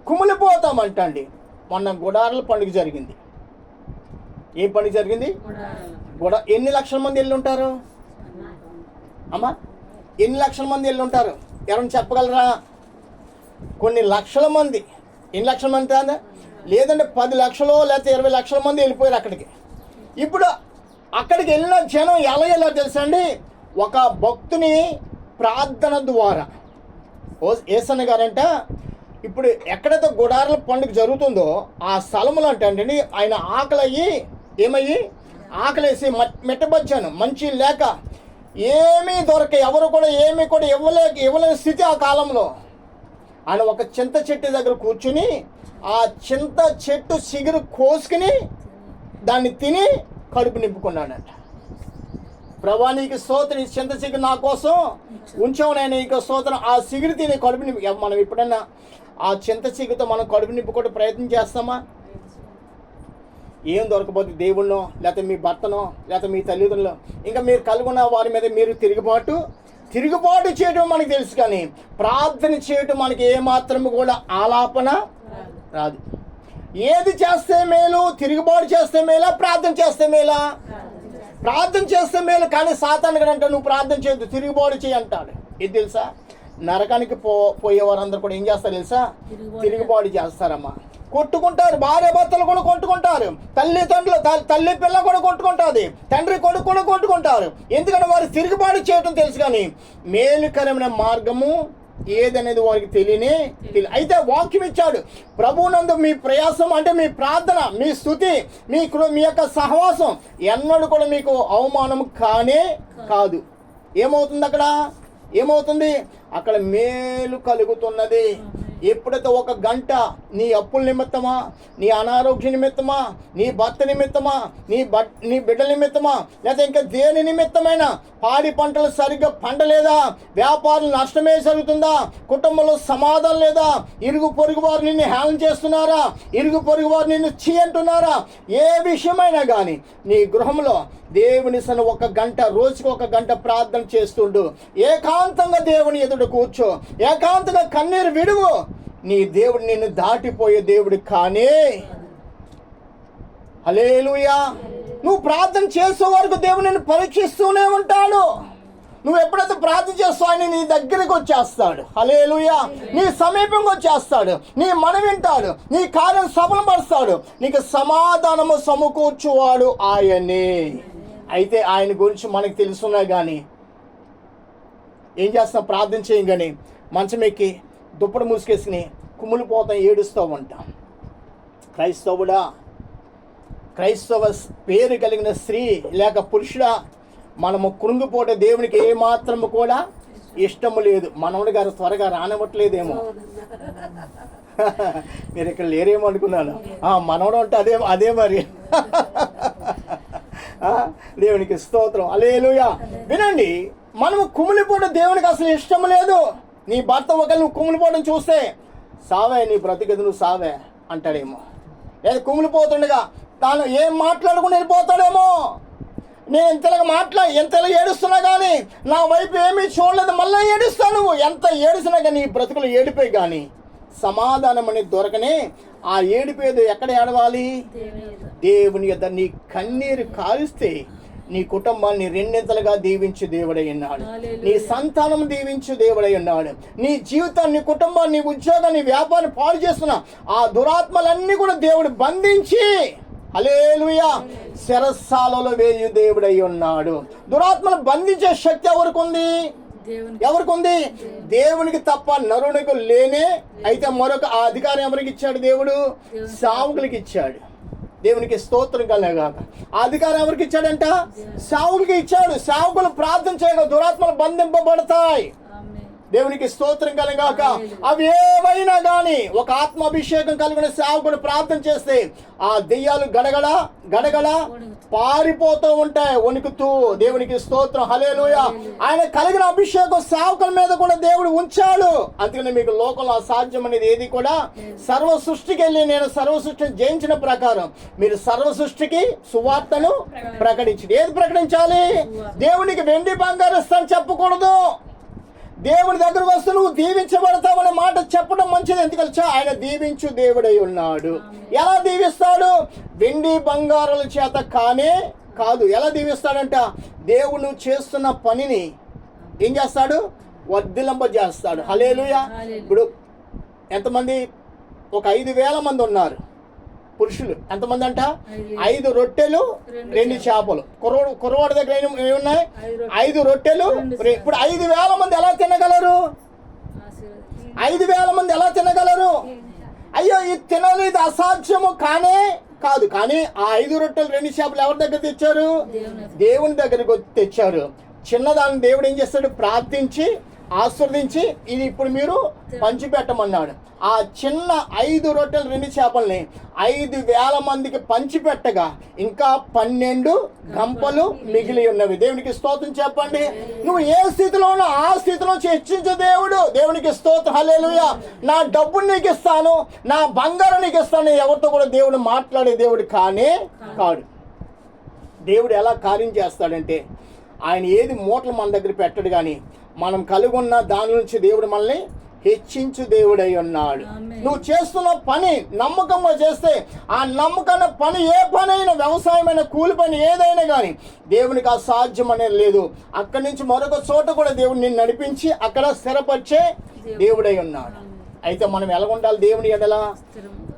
కుమిలిపోతామంట అండి. మొన్న గుడారాల పండుగ జరిగింది. ఏం పండుగ జరిగింది? ఎన్ని లక్షల మంది వెళ్ళి ఉంటారు అమ్మా? ఎన్ని లక్షల మంది వెళ్ళి ఉంటారు? ఎవరైనా చెప్పగలరా? కొన్ని లక్షల మంది. ఎన్ని లక్షల మంది కాదా? లేదంటే 10 లక్షలు లేకపోతే 20 లక్షల మంది వెళ్ళిపోయారు అక్కడికి. ఇప్పుడు అక్కడికి వెళ్ళిన జనం ఎలా వెళ్ళారు తెలుసా అండి? ఒక భక్తుని ప్రార్థన ద్వారా. యేసన్న గారంట ఇప్పుడు ఎక్కడైతే గుడారాల పండుగ జరుగుతుందో ఆ స్థలములు అంటే ఆయన ఆకలేసి మెట్టబచ్చాను, మంచి లేక ఏమీ దొరక, ఎవరు కూడా ఏమీ కూడా ఇవ్వలేని స్థితి ఆ కాలంలో. ఆయన ఒక చింత చెట్టు దగ్గర కూర్చుని ఆ చింత చెట్టు సిగురు కోసుకుని దాన్ని తిని కడుపు నింపుకున్నాడంట. ప్రభా నీకు స్తోత్రం, ఈ చింత సిగురు నా కోసం ఉంచావు నేను, నీకు స్తోత్రం. ఆ సిగురు తిని కడుపు నింపు. మనం ఎప్పుడైనా ఆ చింత సిగురుతో మనం కడుపు నింపుకోవడం ప్రయత్నం చేస్తామా? ఏం దొరకపోతే దేవుణ్ణో, లేకపోతే మీ భర్తనో, లేకపోతే మీ తల్లిదండ్రులు, ఇంకా మీరు కలుగున్న వారి మీద మీరు తిరుగుబాటు చేయడం మనకు తెలుసు, కానీ ప్రార్థన చేయడం మనకి ఏమాత్రం కూడా ఆలాపన రాదు. ఏది చేస్తే మేలు? తిరుగుబాటు చేస్తే మేలా, ప్రార్థన చేస్తే మేలా? ప్రార్థన చేస్తే మేలు. కానీ సాతాను గడంట నువ్వు ప్రార్థన చేయొద్దు, తిరుగుబాటు చేయి అంటాడు. ఇది తెలుసా? నరకానికి పోయేవారందరూ కూడా ఏం చేస్తారు తెలుసా? తిరుగుబాటు చేస్తారమ్మా. కొట్టుకుంటారు, భార్య భర్తలు కూడా కొట్టుకుంటారు, తల్లి పిల్ల కూడా కొట్టుకుంటుంది, తండ్రి కొడుకు కూడా కొట్టుకుంటారు. ఎందుకంటే వారు తిరుగుబాటు చేయటం తెలుసు, కానీ మేలుకరమైన మార్గము ఏదనేది వారికి తెలియదు. అయితే వాక్యం ఇచ్చాడు, ప్రభువునందు మీ ప్రయాసం అంటే మీ ప్రార్థన, మీ స్తుతి, మీ యొక్క సహవాసం ఎన్నడూ కూడా మీకు అవమానం కానే కాదు. ఏమవుతుంది అక్కడ మేలు కలుగుతున్నది. ఎప్పుడైతే 1 గంట నీ అప్పుల నిమిత్తమా, నీ అనారోగ్య నిమిత్తమా, నీ భర్త నిమిత్తమా, నీ బిడ్డల నిమిత్తమా, లేదా ఇంకా దేని నిమిత్తమైనా పాడి పంటలు సరిగ్గా పండలేదా, వ్యాపారం నష్టమే జరుగుతుందా, కుటుంబంలో సమాధానం లేదా, ఇరుగు పొరుగు వారు నిన్ను హేళన చేస్తున్నారా, ఇరుగు పొరుగు వారు నిన్ను చీ అంటున్నారా, ఏ విషయమైనా కానీ నీ గృహంలో దేవుని సన 1 గంట, రోజుకి 1 గంట ప్రార్థన చేస్తుండు. ఏకాంతంగా దేవుని ఎదుట కూర్చో, ఏకాంతంగా కన్నీరు విడువు. నీ దేవుడు నిన్ను దాటిపోయే దేవుడు కానే. హల్లెలూయా. నువ్వు ప్రార్థన చేసే వరకు దేవుడు నిన్ను పరీక్షిస్తూనే ఉంటాడు. నువ్వు ఎప్పుడైతే ప్రార్థన చేస్తావు ఆయన నీ దగ్గరికి వచ్చేస్తాడు. హల్లెలూయా. నీ సమీపంగా వచ్చేస్తాడు, నీ మన వింటాడు, నీ కార్యం సఫలపరుస్తాడు, నీకు సమాధానము సమకూర్చువాడు ఆయనే. అయితే ఆయన గురించి మనకు తెలుసున్నా కానీ ఏం చేస్తాం? ప్రార్థన చేయం కానీ మంచం ఎక్కి దుప్పటి మూసుకేసుకుని కుమ్ములిపోతాం, ఏడుస్తూ ఉంటాం. క్రైస్తవ పేరు కలిగిన స్త్రీ లేక పురుషుడా, మనము కృంగిపోతే దేవునికి ఏమాత్రము కూడా ఇష్టము లేదు. మనవడి గారు త్వరగా రానివ్వట్లేదేమో, మీరు ఇక్కడ లేరేమో అనుకున్నాను. మనవడు అంటే అదే మరి. దేవునికి స్తోత్రం. హల్లెలూయా. వినండి, మనము కుమిలిపోవడం దేవునికి అసలు ఇష్టం లేదు. నీ భర్త ఒకవేళ నువ్వు కుమిలిపోవడం చూస్తే, సావే నీ బ్రతికేది, నువ్వు సావే అంటాడేమో. లేదా కుమిలిపోతుండగా తాను ఏం మాట్లాడకుండా వెళ్ళిపోతాడేమో. నేను ఎంతలా ఏడుస్తున్నా కానీ నా వైపు ఏమీ చూడలేదు, మళ్ళీ ఏడుస్తాను. నువ్వు ఎంత ఏడుస్తున్నా కానీ నీ బ్రతుకులు ఏడిపోయి కానీ సమాధానం అనేది దొరకనే. ఆ ఏడిపోయేది ఎక్కడ ఏడవాలి? దేవుని యొద్ద. నీ కన్నీరు కాలిస్తే నీ కుటుంబాన్ని 2 దీవించు దేవుడై ఉన్నాడు. నీ సంతానం దీవించు దేవుడై ఉన్నాడు. నీ జీవితాన్ని, నీ కుటుంబాన్ని, నీ ఉద్యోగాన్ని, వ్యాపారం పాడు చేస్తున్న ఆ దురాత్మలన్నీ కూడా దేవుడు బంధించి, హల్లెలూయా, శిరస్సాలలో వేయు దేవుడై ఉన్నాడు. దురాత్మను బంధించే శక్తి ఎవరికి ఉంది? దేవునికి తప్ప నరునికి లేనే. అయితే మరొక ఆ అధికారం ఎవరికి ఇచ్చాడు? దేవుడు సావుకులకి ఇచ్చాడు. దేవునికి స్తోత్రం కలగాక. ఆ అధికారం ఎవరికి ఇచ్చాడంట? సావుకులకి ఇచ్చాడు. సావుకులు ప్రార్థన చేయగా దురాత్మలు బంధింపబడతాయి. దేవునికి స్తోత్రం కలగాక. అవి ఏవైనా కానీ ఒక ఆత్మాభిషేకం కలిగిన సేవకుడు ప్రార్థన చేస్తే ఆ దెయ్యాలు గడగడ పారిపోతూ ఉంటాయి, వణుకుతూ. దేవునికి స్తోత్రం. హల్లెలూయా. ఆయన కలిగిన అభిషేకం సేవకుల మీద కూడా దేవుడు ఉంచాడు. అందుకని మీకు లోకంలో అసాధ్యం అనేది ఏది కూడా. సర్వ సృష్టికి వెళ్ళి నేను సర్వ సృష్టిని జయించిన ప్రకారం మీరు సర్వ సృష్టికి సువార్తను ప్రకటించండి. ఏది ప్రకటించాలి? దేవునికి వెండి బంగారు ఇస్తాను చెప్పకూడదు. దేవుడి దగ్గరకు వస్తే నువ్వు దీవించబడతావనే మాట చెప్పడం మంచిది. ఎందుకంటే ఆయన దీవించు దేవుడై ఉన్నాడు. ఎలా దీవిస్తాడు? వెండి బంగారాల చేత కాదు. ఎలా దీవిస్తాడంట? దేవుడు చేస్తున్న పనిని ఏం చేస్తాడు? వర్ధిల్లింపజేస్తాడు. హల్లెలూయా. ఇప్పుడు ఎంతమంది? ఒక 5,000 మంది ఉన్నారు పురుషులు. ఎంతమంది అంట? 5 రొట్టెలు 2 చేపలు. కుర్రవాడి దగ్గర ఏమున్నాయి? 5 రొట్టెలు. ఇప్పుడు 5,000 మంది ఎలా తినగలరు? 5,000 మంది ఎలా తినగలరు? అయ్యో, ఇది తినాలి, ఇది అసాధ్యము కాదు. కానీ ఆ 5 రొట్టెలు 2 చేపలు ఎవరి దగ్గర తెచ్చారు? దేవుని దగ్గరకు తెచ్చారు. చిన్నదాన్ని దేవుడు ఏం చేస్తాడు? ప్రార్థించి ఆశీర్వదించి ఇది ఇప్పుడు మీరు పంచిపెట్టమన్నాడు. ఆ చిన్న 5 రొట్టెలు 2 చేపల్ని 5,000 మందికి పంచిపెట్టగా ఇంకా 12 గంపలు మిగిలి ఉన్నవి. దేవునికి స్తోత్రం చెప్పండి. నువ్వు ఏ స్థితిలో ఉన్నా ఆ స్థితిలో హెచ్చించు దేవుడు. దేవునికి స్తోత్రం. హల్లెలూయా. నా డబ్బుని నీకు ఇస్తాను, నా బంగారం నీకు ఇస్తాను, ఎవరితో కూడా దేవుడు మాట్లాడే దేవుడు కానే కాడు. దేవుడు ఎలా కార్యం చేస్తాడంటే ఆయన ఏది మూటలు మన దగ్గర పెట్టడు, కానీ మనం కలిగి ఉన్న దాని నుంచి దేవుడు మనల్ని హెచ్చించు దేవుడై ఉన్నాడు. నువ్వు చేస్తున్న పని నమ్మకంగా చేస్తే ఆ నమ్మకమైన పని ఏ పని అయినా, వ్యవసాయమైన, కూలి పని ఏదైనా కానీ దేవునికి అసాధ్యం అనేది లేదు. అక్కడి నుంచి మరొక చోట కూడా దేవుడు నిన్ను నడిపించి అక్కడ స్థిరపరిచే దేవుడై ఉన్నాడు. అయితే మనం ఎలా ఉండాలి? దేవుని ఎడల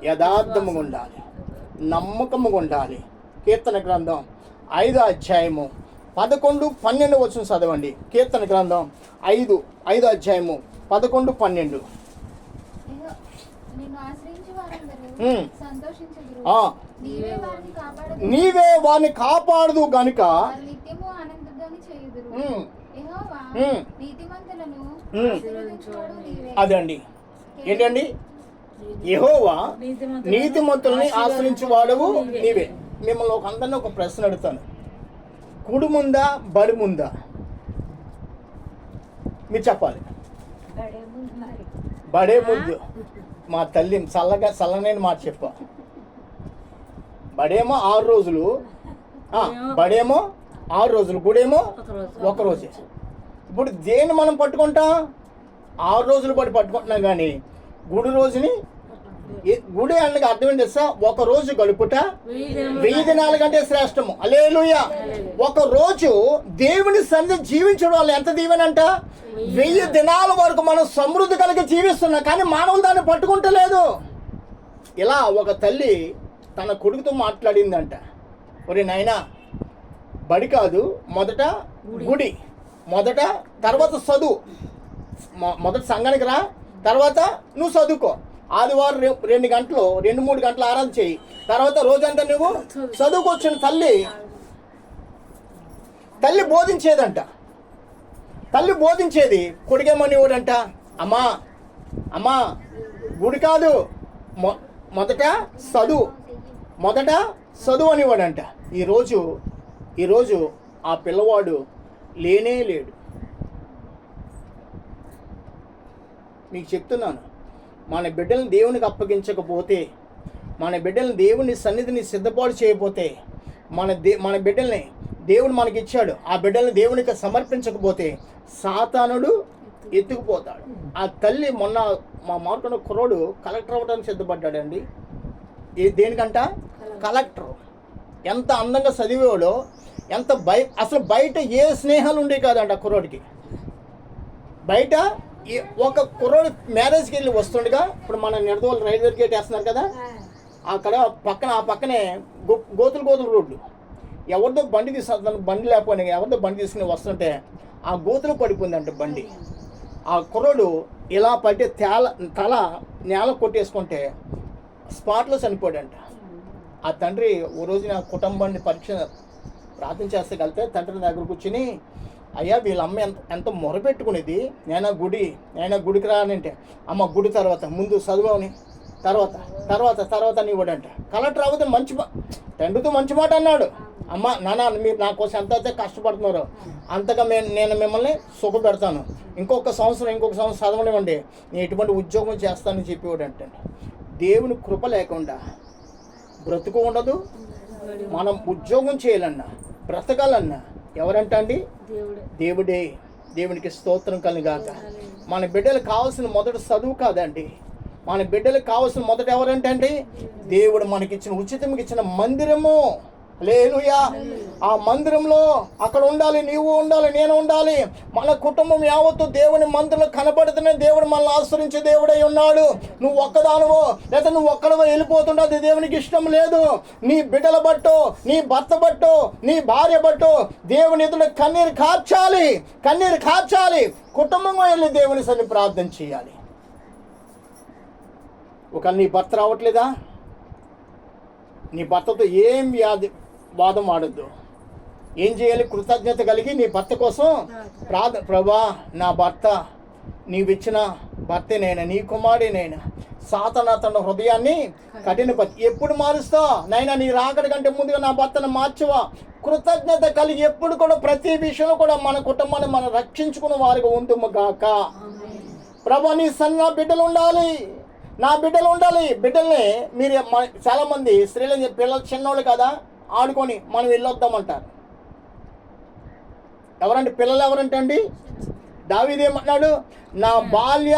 యథార్థముగా ఉండాలి, నమ్మకముగా ఉండాలి. కీర్తన గ్రంథం 5వ అధ్యాయము 11, 12 వచనం చదవండి. కీర్తన గ్రంథం 5వ అధ్యాయము 11, 12. నీవే వారిని కాపాడదు గనుక అదండి. ఏంటండి? యెహోవా నీతిమంతులని ఆశ్రయించువాడవు నీవే. మిమ్మల్ని అందరినీ ఒక ప్రశ్న అడుగుతాను. కుడి ముందా బడి ముందా? మీరు చెప్పాలి. బడే ముందు. మా తల్లి చల్లనైన మాట చెప్పా. బడేమో 6 రోజులు, బడేమో 6 రోజులు, గుడేమో 1 రోజే. ఇప్పుడు దేన్ని మనం పట్టుకుంటాం? 6 రోజులు బట్టి పట్టుకుంటున్నాం, కానీ గుడి రోజుని గుడి అనగా అర్థం ఏంటి తెలుసా? 1 రోజు గడుపుట 1000 దినాల కంటే శ్రేష్టము. హల్లెలూయా. 1 రోజు దేవుని సన్నిధి జీవించడం వల్ల ఎంత దీవెనంట? 1000 దినాల వరకు మనం సమృద్ధి కలిగి జీవిస్తున్నాం, కానీ మానవులు దాన్ని పట్టుకుంటలేదు. ఇలా ఒక తల్లి తన కొడుకుతో మాట్లాడిందంట. ఒరే నాయనా, బడి కాదు, మొదట గుడి, మొదట తర్వాత చదువు, మొదట సంఘానికి రా, తర్వాత నువ్వు చదువుకో. ఆదివారం 2 గంటలు 2-3 గంటలు ఆరాధన చేయి, తర్వాత రోజంతా నువ్వు చదువుకొచ్చిన తల్లి బోధించేదంట. తల్లి బోధించేది, కొడుకేమనేవాడంట, అమ్మా గుడి కాదు, మొదట చదువు అనేవాడంట. ఈరోజు ఆ పిల్లవాడు లేనే లేడు. మీకు చెప్తున్నాను, మన బిడ్డలను దేవునికి అప్పగించకపోతే, మన బిడ్డలను దేవుని సన్నిధిని సిద్ధపాటు చేయకపోతే, మన బిడ్డల్ని దేవుడు మనకి ఇచ్చాడు, ఆ బిడ్డల్ని దేవునికి సమర్పించకపోతే సాతానుడు ఎత్తుకుపోతాడు. ఆ తల్లి మొన్న మా మార్కున్న కుర్రోడు కలెక్టర్ అవ్వడానికి సిద్ధపడ్డాడండి. దేనికంట? కలెక్టర్. ఎంత అందంగా చదివేవాడో, ఎంత అసలు బయట ఏ స్నేహాలు ఉండేవి కాదంట ఆ కుర్రోడికి. బయట ఒక కుర్రోడు మ్యారేజ్కి వెళ్ళి వస్తుండగా, ఇప్పుడు మన నిడదవోలు రైల్వే గేట్ వేస్తున్నారు కదా, అక్కడ ఆ పక్కనే గోతులు రోడ్లు. ఎవరిదో బండి లేకపోయినా ఎవరిదో బండి తీసుకుని వస్తుంటే ఆ గోతులు పడిపోయిందంట బండి. ఆ కుర్రోడు ఇలా పట్టి తల నేల కొట్టేసుకుంటే స్పాట్లో చనిపోయాడంట. ఆ తండ్రి ఓ రోజు నా కుటుంబాన్ని ప్రార్థన చేస్తే వెళ్తే తండ్రి దగ్గర కూర్చుని, అయ్యా వీళ్ళ అమ్మ ఎంత మొరపెట్టుకునేది, నేనా గుడికి రానంటే, అమ్మ గుడి తర్వాత ముందు చదువుని, తర్వాత అని ఇవ్వడంట. కలెక్టర్ అవ్వదు తండ్రితో మంచి మాట అన్నాడు. అమ్మ నాన్న, మీరు నా కోసం ఎంత అయితే కష్టపడుతున్నారో అంతగా నేను మిమ్మల్ని సుఖపెడతాను, ఇంకొక సంవత్సరం చదవనివ్వండి, నేను ఎటువంటి ఉద్యోగం చేస్తానని చెప్పేవాడంటే. దేవుని కృప లేకుండా బ్రతుకు ఉండదు. మనం ఉద్యోగం చేయాలన్నా, బ్రతకాలన్నా ఎవరంట అండి? దేవుడే. దేవునికి స్తోత్రం కలుగాక. మన బిడ్డలకు కావాల్సిన మొదట చదువు కాదండి, మన బిడ్డలకు కావాల్సిన మొదట ఎవరంటే అండి? దేవుడు మనకిచ్చిన ఉచితంగా ఇచ్చిన మందిరము. హల్లెలూయా. ఆ మందిరంలో అక్కడ ఉండాలి, నీవు ఉండాలి, నేను ఉండాలి. మన కుటుంబం యావత్తు దేవుని మందిరంలో కనబడుతున్న దేవుడు మనల్ని ఆశ్రయించే దేవుడై ఉన్నాడు. నువ్వు ఒక్కదానివో లేదా నువ్వు ఒక్కడవో వెళ్ళిపోతుంటే అది దేవునికి ఇష్టం లేదు. నీ బిడ్డల బట్టో, నీ భర్త బట్టో, నీ భార్య బట్టో దేవుని ఎదుట కన్నీరు కార్చాలి. కుటుంబంగా వెళ్ళి దేవుని సన్నిధిని ప్రార్థన చేయాలి. నీ భర్త రావట్లేదా? నీ భర్తతో ఏం వాదం ఆడద్దు. ఏం చేయాలి? కృతజ్ఞత కలిగి నీ భర్త కోసం ప్రభా నా భర్త నీవిచ్చిన భర్తేనైనా నీ కుమారుడేనైనా సాతాను అతని హృదయాన్ని కఠినపరిచి ఎప్పుడు మారుస్తా నైనా నీ రాకడి కంటే ముందుగా నా భర్తను మార్చవా కృతజ్ఞత కలిగి ఎప్పుడు కూడా ప్రతి విషయంలో కూడా మన కుటుంబాన్ని మనం రక్షించుకున్న వారికి ఉంటుము గాక. ప్రభా నీ సన్న బిడ్డలు ఉండాలి, నా బిడ్డలు ఉండాలి. బిడ్డల్ని మీరు చాలామంది స్త్రీలు పిల్లలు చిన్నోళ్ళు కదా ఆడుకొని మనం వెళ్ళొద్దామంటారు. ఎవరంటే పిల్లలు ఎవరంటే అండి దావీదు ఏమన్నాడు, నా బాల్య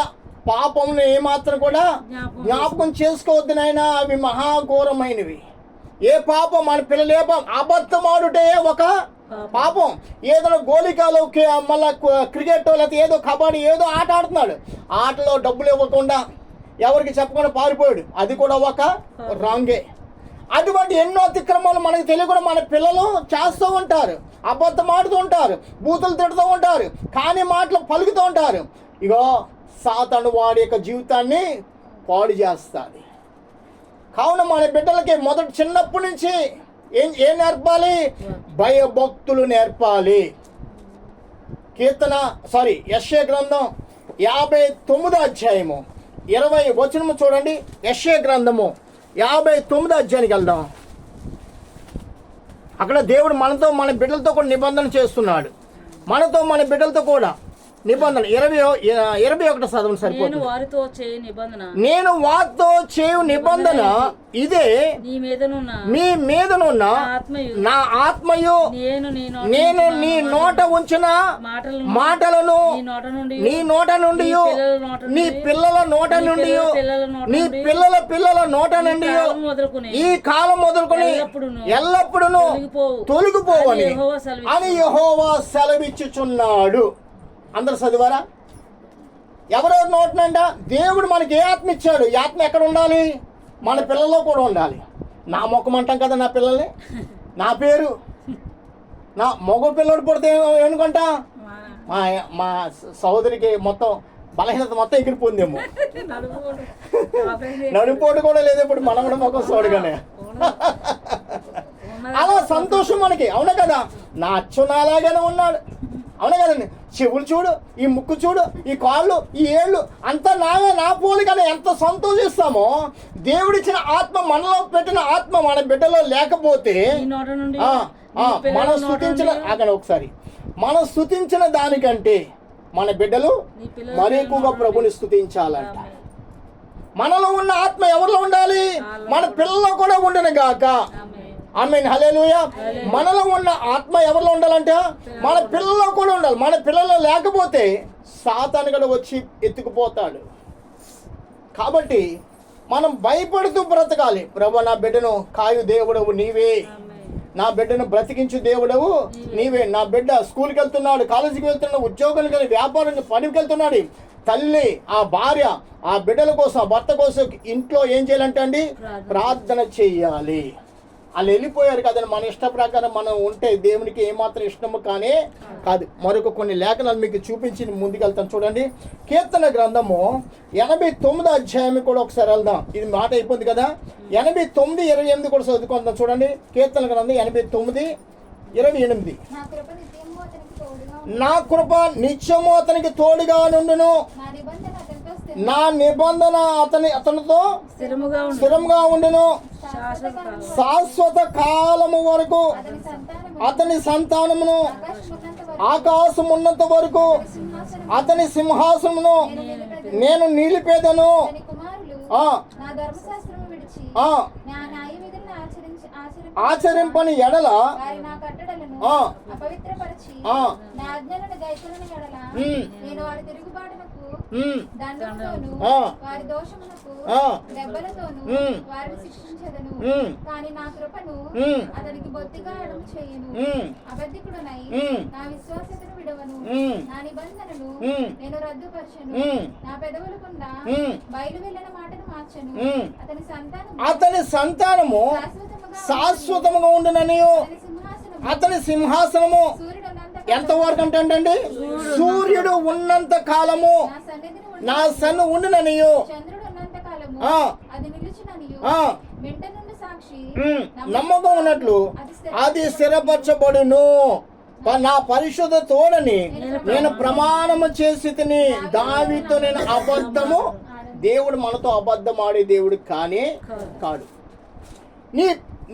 పాపములు ఏమాత్రం కూడా జ్ఞాపకం చేసుకోవద్దు నాయనా, అవి మహాఘోరమైనవి. ఏ పాపం మన పిల్లలు ఏ పాపం అబద్ధమాడుటే ఒక పాపం. ఏదో గోలికాలు మళ్ళీ క్రికెట్ లేకపోతే ఏదో కబడ్డీ ఏదో ఆట ఆడుతున్నాడు, ఆటలో డబ్బులు ఇవ్వకుండా ఎవరికి చెప్పకుండా పారిపోయాడు, అది కూడా ఒక రాంగే. అటువంటి ఎన్నో అతిక్రమాలు మనకు తెలియకుండా మన పిల్లలు చేస్తూ ఉంటారు, అబద్ధం ఆడుతూ ఉంటారు, బూతులు తిడుతూ ఉంటారు, కానీ మాటలు పలుకుతూ ఉంటారు. ఇగో సాతాను వాడి యొక్క జీవితాన్ని పాడు చేస్తుంది. కావున మన బిడ్డలకి మొదటి చిన్నప్పటి నుంచి ఏం నేర్పాలి? భయభక్తులు నేర్పాలి. యెషయా గ్రంథం 59వ అధ్యాయము 20 వచనము చూడండి. యెషయా గ్రంథము 59వ అధ్యాయానికి వెళ్దాం. అక్కడ దేవుడు మనతో మన బిడ్డలతో కూడా నిబంధన చేస్తున్నాడు. మనతో మన బిడ్డలతో కూడా నిబంధన 21 చదవండి సరిపోతుంది. నేను వారితో చేయు నిబంధన ఇదే, మీ మీదనున్న నా ఆత్మయు నేను నీ నోట ఉంచిన మాటలను నీ నోట నుండి నీ పిల్లల నోట నుండి నీ పిల్లల నోట నుండి ఈ కాలం మొదలుకొని ఎల్లప్పుడూ తొలగిపోవని అని యెహోవా సెలవిచ్చుచున్నాడు. అందరు చదివారా? ఎవరెవరి నోటనంట దేవుడు మనకి ఏ ఆత్మ ఇచ్చాడు? ఈ ఆత్మ ఎక్కడ ఉండాలి? మన పిల్లల్లో కూడా ఉండాలి. నా ముఖం అంటాం కదా నా పిల్లల్ని, నా పేరు, నా మగ పిల్లడు పుడితే ఏమనుకుంటా మా సహోదరికి మొత్తం బలహీనత మొత్తం ఎగిరిపోయిందేమో, నడుపోటు కూడా లేదు ఇప్పుడు మనం కూడా ముఖం చూడగానే. అలా సంతోషం మనకి, అవునా కదా? నా అచ్చు నాలాగానే ఉన్నాడు, అవునా కదండి? చెవులు చూడు, ఈ ముక్కు చూడు, ఈ కాళ్ళు, ఈ ఏళ్ళు అంతా నా పోలికనే ఎంత సంతోషిస్తామో. దేవుడిచ్చిన ఆత్మ, మనలో పెట్టిన ఆత్మ మన బిడ్డలో లేకపోతే మనం స్తుతించిన మనం స్తుతించిన దానికంటే మన బిడ్డలు మరి ఎక్కువగా ప్రభుని స్తుతించాలంట. మనలో ఉన్న ఆత్మ ఎవరిలో ఉండాలి? మన పిల్లల్లో కూడా ఉండను గాక. ఆమేన్, హల్లెలూయా. మనలో ఉన్న ఆత్మ ఎవరిలో ఉండాలంటే మన పిల్లల్లో కూడా ఉండాలి. మన పిల్లలు లేకపోతే సాతాను కూడా వచ్చి ఎత్తుకుపోతాడు. కాబట్టి మనం భయపడుతూ బ్రతకాలి. ప్రభు నా బిడ్డను కాయు దేవుడవు నీవే, నా బిడ్డను బ్రతికించు దేవుడవు నీవే. నా బిడ్డ స్కూల్కి వెళ్తున్నాడు, కాలేజీకి వెళ్తున్నాడు, ఉద్యోగానికి వెళ్ళి వ్యాపారానికి పనికి వెళ్తున్నాడు. తల్లి, ఆ భార్య, ఆ బిడ్డల కోసం, భర్త కోసం ఇంట్లో ఏం చేయాలంటే అండి ప్రార్థన చెయ్యాలి. వాళ్ళు వెళ్ళిపోయారు కదండి, మన ఇష్ట ప్రకారం మనం ఉంటే దేవునికి ఏమాత్రం ఇష్టము కానే కాదు. మరొక కొన్ని లేఖనాలు మీకు చూపించి ముందుకెళ్తాను చూడండి. కీర్తన గ్రంథము 89వ అధ్యాయం కూడా ఒకసారి వెళ్దాం. ఇది మాట అయిపోయింది కదా. 89:28 కూడా చదువుకుందాం చూడండి. కీర్తన గ్రంథం 89:28. నా కృప నిత్యము అతనికి తోడుగా నుండును, నా నిబంధన అతనితో స్థిరముగా ఉండును, శాశ్వత కాలము వరకు అతని సంతానమును ఆకాశం ఉన్నంత వరకు అతని సింహాసనమును నేను నిలిపేదను. ఆచరింపని ఎడల అతని సంతానము శాశ్వతముగా ఉండుననియు అతని సింహాసనము ఎంతవరకు అంటే సూర్యుడు ఉన్నంత కాలము నా సన్ను ఉండుననియు నమ్మకం ఉన్నట్లు అది స్థిరపరచబడును. నా పరిశుద్ధ తోడని నేను ప్రమాణము చేసి తిని దావీదుతో నేను అబద్ధము. దేవుడు మనతో అబద్ధం ఆడే దేవుడు కానే కాదు.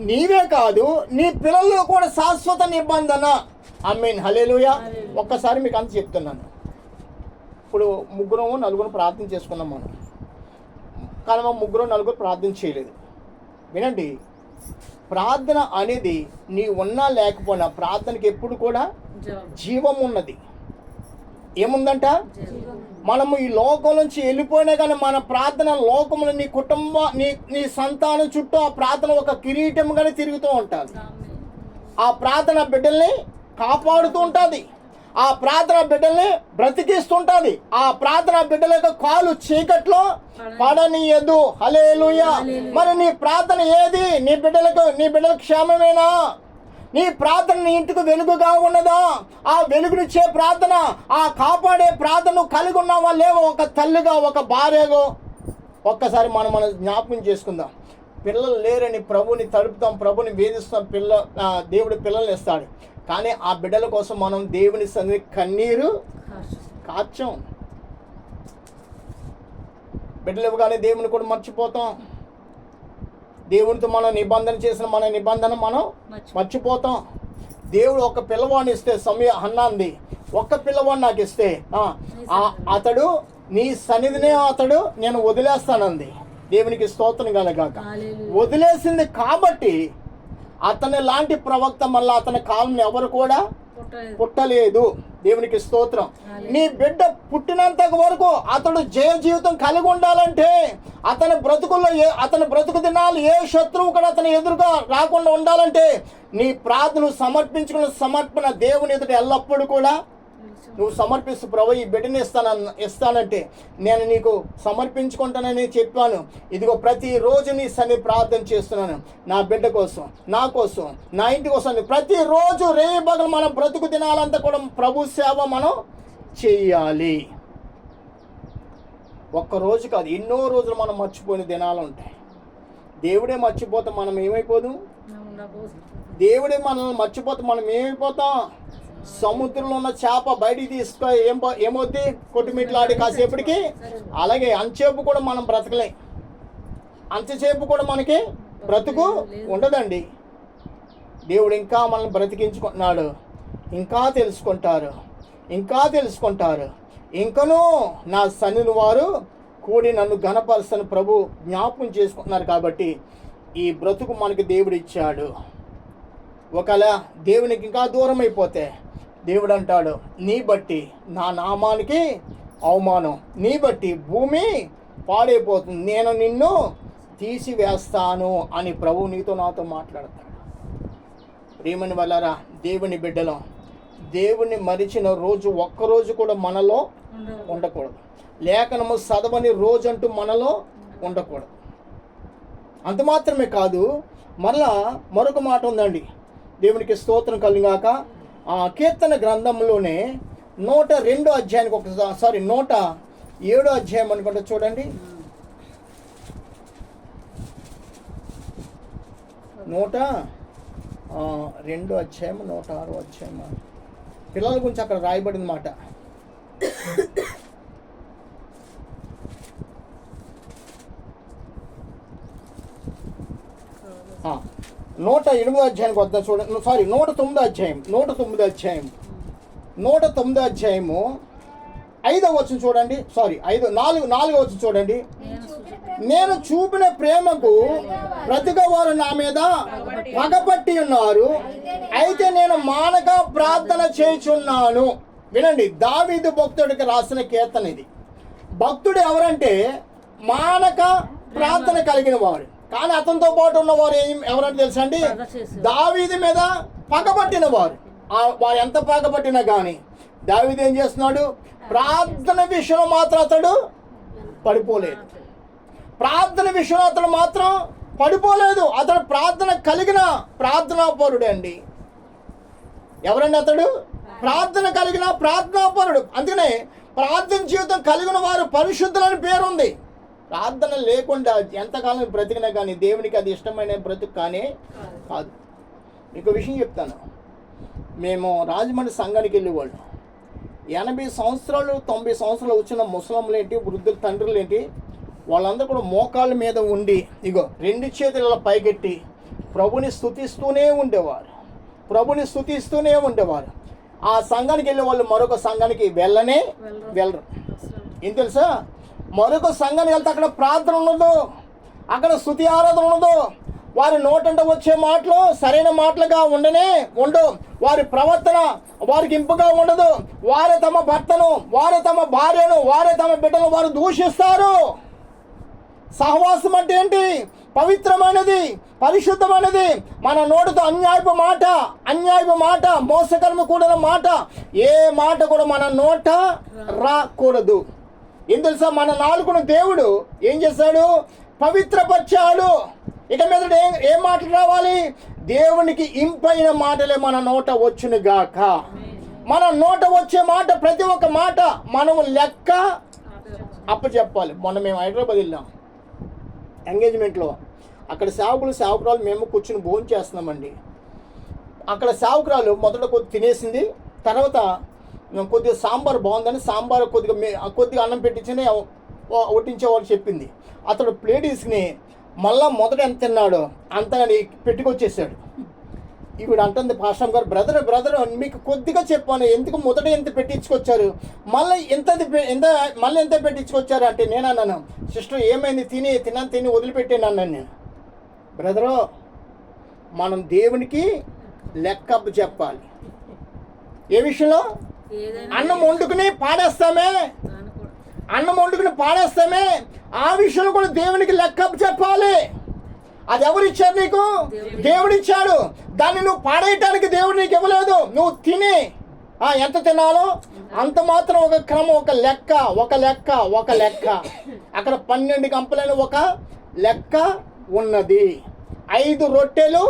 నీవే కాదు, నీ పిల్లలు కూడా శాశ్వత నిబంధన. ఆమేన్, హల్లెలూయా. ఒక్కసారి మీకు అంత చెప్తున్నాను. ఇప్పుడు 3-4 ప్రార్థన చేసుకున్నాం మనం, కానీ మనం 3-4 ప్రార్థన చేయలేదు. వినండి, ప్రార్థన అనేది నీ ఉన్నా లేకపోయినా ప్రార్థనకి ఎప్పుడు కూడా జీవం ఉన్నది. ఏముందంట? మనము ఈ లోకం నుంచి వెళ్ళిపోయినా కానీ మన ప్రార్థన లోకంలో నీ కుటుంబం నీ సంతానం చుట్టూ ఆ ప్రార్థన ఒక కిరీటంగానే తిరుగుతూ ఉంటుంది. ఆ ప్రార్థన బిడ్డల్ని కాపాడుతూ ఉంటుంది. ఆ ప్రార్థన బిడ్డల్ని బ్రతికిస్తుంటుంది. ఆ ప్రార్థన బిడ్డల యొక్క కాలు చీకట్లో పడనీయదు. హల్లెలూయా. మరి నీ ప్రార్థన ఏది? నీ బిడ్డలకు క్షేమమేనా? నీ ప్రార్థన నీ ఇంటికి వెలుగుగా ఉన్నదా? ఆ వెలుగునిచ్చే ప్రార్థన, ఆ కాపాడే ప్రార్థన కలిగి ఉన్నావా లేవో? ఒక తల్లిగా, ఒక భార్యగా ఒక్కసారి మనం జ్ఞాపకం చేసుకుందాం. పిల్లలు లేరని ప్రభుని తడుపుతాం, ప్రభుని వేధిస్తాం, దేవుడు పిల్లల్ని ఇస్తాడు. కానీ ఆ బిడ్డల కోసం మనం దేవుని సన్నిధి కన్నీరు కార్చాం. బిడ్డలు ఇవ్వగానే దేవుని కూడా మర్చిపోతాం. దేవునితో మనం నిబంధన చేసిన మన నిబంధన మనం మర్చిపోతాం. దేవుడు ఒక పిల్లవాడిని ఇస్తే, హన్నాంది ఒక్క పిల్లవాడిని నాకు ఇస్తే అతడు నీ సన్నిధినే నేను వదిలేస్తానంది. దేవునికి స్తోత్రం కలగాక. వదిలేసింది కాబట్టి అతని లాంటి ప్రవక్త మళ్ళీ అతని కాలం ఎవరు కూడా పుట్టలేదు. దేవునికి స్తోత్రం. నీ బిడ్డ పుట్టినంత వరకు అతడు జయ జీవితం కలిగి ఉండాలంటే అతని బ్రతుకు దినాలు ఏ శత్రువు కూడా అతని ఎదురుగా రాకుండా ఉండాలంటే నీ ప్రార్థన సమర్పించుకున్న సమర్పణ దేవుని ఎదుట ఎల్లప్పుడూ కూడా నువ్వు సమర్పిస్తూ, ప్రభు ఈ బిడ్డని ఇస్తానంటే నేను నీకు సమర్పించుకుంటానని చెప్పాను. ఇదిగో ప్రతిరోజు నీ సన్ని ప్రార్థన చేస్తున్నాను, నా బిడ్డ కోసం, నా కోసం, నా ఇంటి కోసం. ప్రతిరోజు రేపగలు మనం బ్రతుకు దినాలంతా కూడా ప్రభు సేవ మనం చెయ్యాలి. ఒక్కరోజు కాదు, ఎన్నో రోజులు మనం మర్చిపోయిన దినాలు ఉంటాయి. దేవుడే మర్చిపోతే మనం ఏమైపోదు? దేవుడే మనల్ని మర్చిపోతే మనం ఏమైపోతాం? సముద్రంలో ఉన్న చేప బయటికి తీసుకో ఏమవుద్ది? కొట్టుమిట్లాడి కాసేపటికి. అలాగే అంచేపు కూడా మనం బ్రతకలేం. అంతసేపు కూడా మనకి బ్రతుకు ఉండదండి. దేవుడు ఇంకా మనల్ని బ్రతికించుకుంటున్నాడు. ఇంకా తెలుసుకుంటారు. ఇంకనూ నా సన్నిధిని వారు కూడి నన్ను ఘనపరుస్తని ప్రభు జ్ఞాపకం చేసుకుంటున్నారు. కాబట్టి ఈ బ్రతుకు మనకి దేవుడు ఇచ్చాడు. ఒకవేళ దేవునికి ఇంకా దూరం అయిపోతే దేవుడు అంటాడు, నీ బట్టి నా నామానికి అవమానం, నీ బట్టి భూమి పాడైపోతుంది, నేను నిన్ను తీసివేస్తాను అని ప్రభు నీతో నాతో మాట్లాడతాడు. ప్రియమని వల్లరా, దేవుని బిడ్డలో దేవుని మరిచిన రోజు ఒక్కరోజు కూడా మనలో ఉండకూడదు. లేఖనము చదవని రోజంటూ మనలో ఉండకూడదు. అంత మాత్రమే కాదు, మరలా మరొక మాట ఉందండి. దేవునికి స్తోత్రం కలుగాక. కీర్తన గ్రంథంలోనే 102 అధ్యాయానికి 107 అధ్యాయం అనుకుంటా చూడండి. 102 అధ్యాయం 106 అధ్యాయం పిల్లల గురించి అక్కడ రాయబడింది మాట. 108 అధ్యాయానికి వద్ద చూడండి. 109 అధ్యాయం 109 అధ్యాయము 5వ వచనం చూడండి. 4వ వచనం చూడండి. నేను చూపిన ప్రేమకు ప్రతిగా వారు నా మీద పగపట్టి ఉన్నారు, అయితే నేను మానక ప్రార్థన చేయుచున్నాను. వినండి, దావీదు భక్తుడికి రాసిన కీర్తన ఇది. భక్తుడు ఎవరంటే మానక ప్రార్థన కలిగిన వాడు. కానీ అతనితో పాటు ఉన్నవారు ఎవరంటే తెలుసా అండి? దావీదు మీద పగపట్టిన వారు. వారు ఎంత పగపట్టినా కానీ దావీదు ఏం చేస్తున్నాడు? ప్రార్థన విషయంలో మాత్రం అతడు పడిపోలేదు. అతడు ప్రార్థన కలిగిన ప్రార్థనాపరుడు అండి. ఎవరండి అతడు? ప్రార్థన కలిగిన ప్రార్థనాపరుడు. అందుకనే ప్రార్థన జీవితం కలిగిన వారు పరిశుద్ధులని పేరుంది. ప్రార్థన లేకుండా ఎంతకాలం బ్రతికినా కానీ దేవునికి అది ఇష్టమైన బ్రతుకు కానీ కాదు. మీకు విషయం చెప్తాను. మేము రాజమండ్రి సంఘానికి వెళ్ళేవాళ్ళు. 80 సంవత్సరాలు 90 సంవత్సరాలు వచ్చిన ముసలమ్మలు ఏంటి, వృద్ధుల తండ్రులు ఏంటి, వాళ్ళందరూ కూడా మోకాళ్ళ మీద ఉండి ఇగో 2 చేతుల పైకెట్టి ప్రభుని స్తుతిస్తూనే ఉండేవారు. ఆ సంఘానికి వెళ్ళే వాళ్ళు మరొక సంఘానికి వెళ్ళరు. ఏం తెలుసా, మరొక సంఘానికి వెళ్తే అక్కడ ప్రార్థన ఉండదు, అక్కడ స్తుతి ఆరాధన ఉండదు. వారి నోటంట వచ్చే మాటలు సరైన మాటలుగా ఉండవు. వారి ప్రవర్తన వారికి ఇంపుగా ఉండదు. వారే తమ భర్తను, వారే తమ భార్యను, వారే తమ బిడ్డను వారు దూషిస్తారు. సహవాసం అంటే ఏంటి? పవిత్రమైనది, పరిశుద్ధమైనది. మన నోటితో అన్యాయపు మాట, మోసకరము కూడిన మాట, ఏ మాట కూడా మన నోట రాకూడదు. ఏం తెలుసా, మన నాలుకను దేవుడు ఏం చేశాడు? పవిత్రపరిచాడు. ఇక మీద ఏం మాటలు రావాలి? దేవునికి ఇంపైన మాటలే మన నోట వచ్చును గాక. మన నోట వచ్చే మాట, ప్రతి ఒక్క మాట మనము లెక్క అప్పచెప్పాలి. మొన్న మేము హైదరాబాద్ వెళ్ళాం ఎంగేజ్మెంట్లో. అక్కడ సేవకురాలు మేము కూర్చుని భోజనం చేస్తున్నామండి. అక్కడ సేవకురాలు మొదట కొద్ది తినేసింది, తర్వాత కొద్దిగా సాంబార్ బాగుందని సాంబార్ కొద్దిగా అన్నం పెట్టించని వడ్డించేవాళ్ళు చెప్పింది. అతడు ప్లేట్ తీసుకుని మళ్ళా మొదట ఎంత తిన్నాడో అంత పెట్టుకొచ్చేసాడు. ఇప్పుడు అంటుంది పాస్టర్ గారు, బ్రదర్ మీకు కొద్దిగా చెప్పాను, ఎందుకు మొదట ఎంత పెట్టించుకొచ్చారు, మళ్ళీ ఎంత పెట్టించుకొచ్చారు అంటే నేను అన్నాను, సిస్టర్ ఏమైంది, తిని వదిలిపెట్టాను అన్నాను నేను. బ్రదరు, మనం దేవునికి లెక్క చెప్పాలి. ఏ విషయంలో? అన్నం వండుకుని పాడేస్తామే, ఆ విషయంలో కూడా దేవునికి లెక్క చెప్పాలి. అది ఎవరిచ్చారు నీకు? దేవుడిచ్చాడు. దాన్ని నువ్వు పాడేయటానికి దేవుడు నీకు ఇవ్వలేదు. నువ్వు తిని ఎంత తినాలో అంత మాత్రం ఒక క్రమం, ఒక లెక్క. అక్కడ 12 గంపలైన ఒక లెక్క ఉన్నది. 5 రొట్టెలు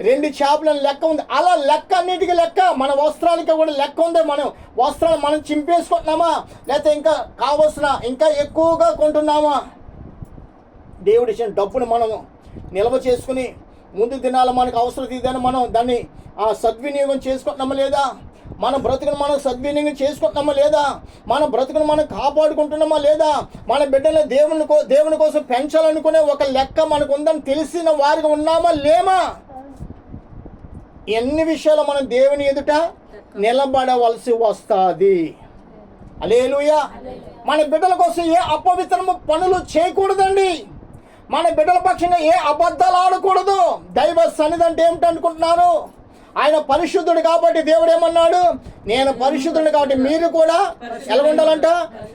2 చేపలను లెక్క ఉంది. అలా లెక్క, అన్నిటికీ లెక్క. మన వస్త్రాలకి కూడా లెక్క ఉంది. మనం వస్త్రాలు మనం చింపేసుకుంటున్నామా, లేకపోతే ఇంకా కావలసిన ఇంకా ఎక్కువగా కొంటున్నామా? దేవుడి ఇచ్చిన డబ్బును మనం నిల్వ చేసుకుని ముందు దినాలు మనకు అవసరం తీదని మనం దాన్ని సద్వినియోగం చేసుకుంటున్నామా లేదా? మన బ్రతుకును మనం సద్వినియోగం చేసుకుంటున్నామా లేదా? మన బ్రతుకును మనం కాపాడుకుంటున్నామా లేదా? మన బిడ్డలు దేవుని కోసం పెంచాలనుకునే ఒక లెక్క మనకు ఉందని తెలిసిన వారికి ఉన్నామా లేమా? ఎన్ని విషయాలు మనం దేవుని ఎదుట నిలబడవలసి వస్తుంది. హల్లెలూయా. మన బిడ్డల కోసం ఏ అపవిత్రము పనులు చేయకూడదండి. మన బిడ్డల పక్షంగా ఏ అబద్ధాలు ఆడకూడదు. దైవ సన్నిధి అంటే ఏమిటనుకుంటున్నారు? ఆయన పరిశుద్ధుడు కాబట్టి దేవుడు ఏమన్నాడు? నేను పరిశుద్ధుడు కాబట్టి మీరు కూడా ఎలా ఉండాలంట?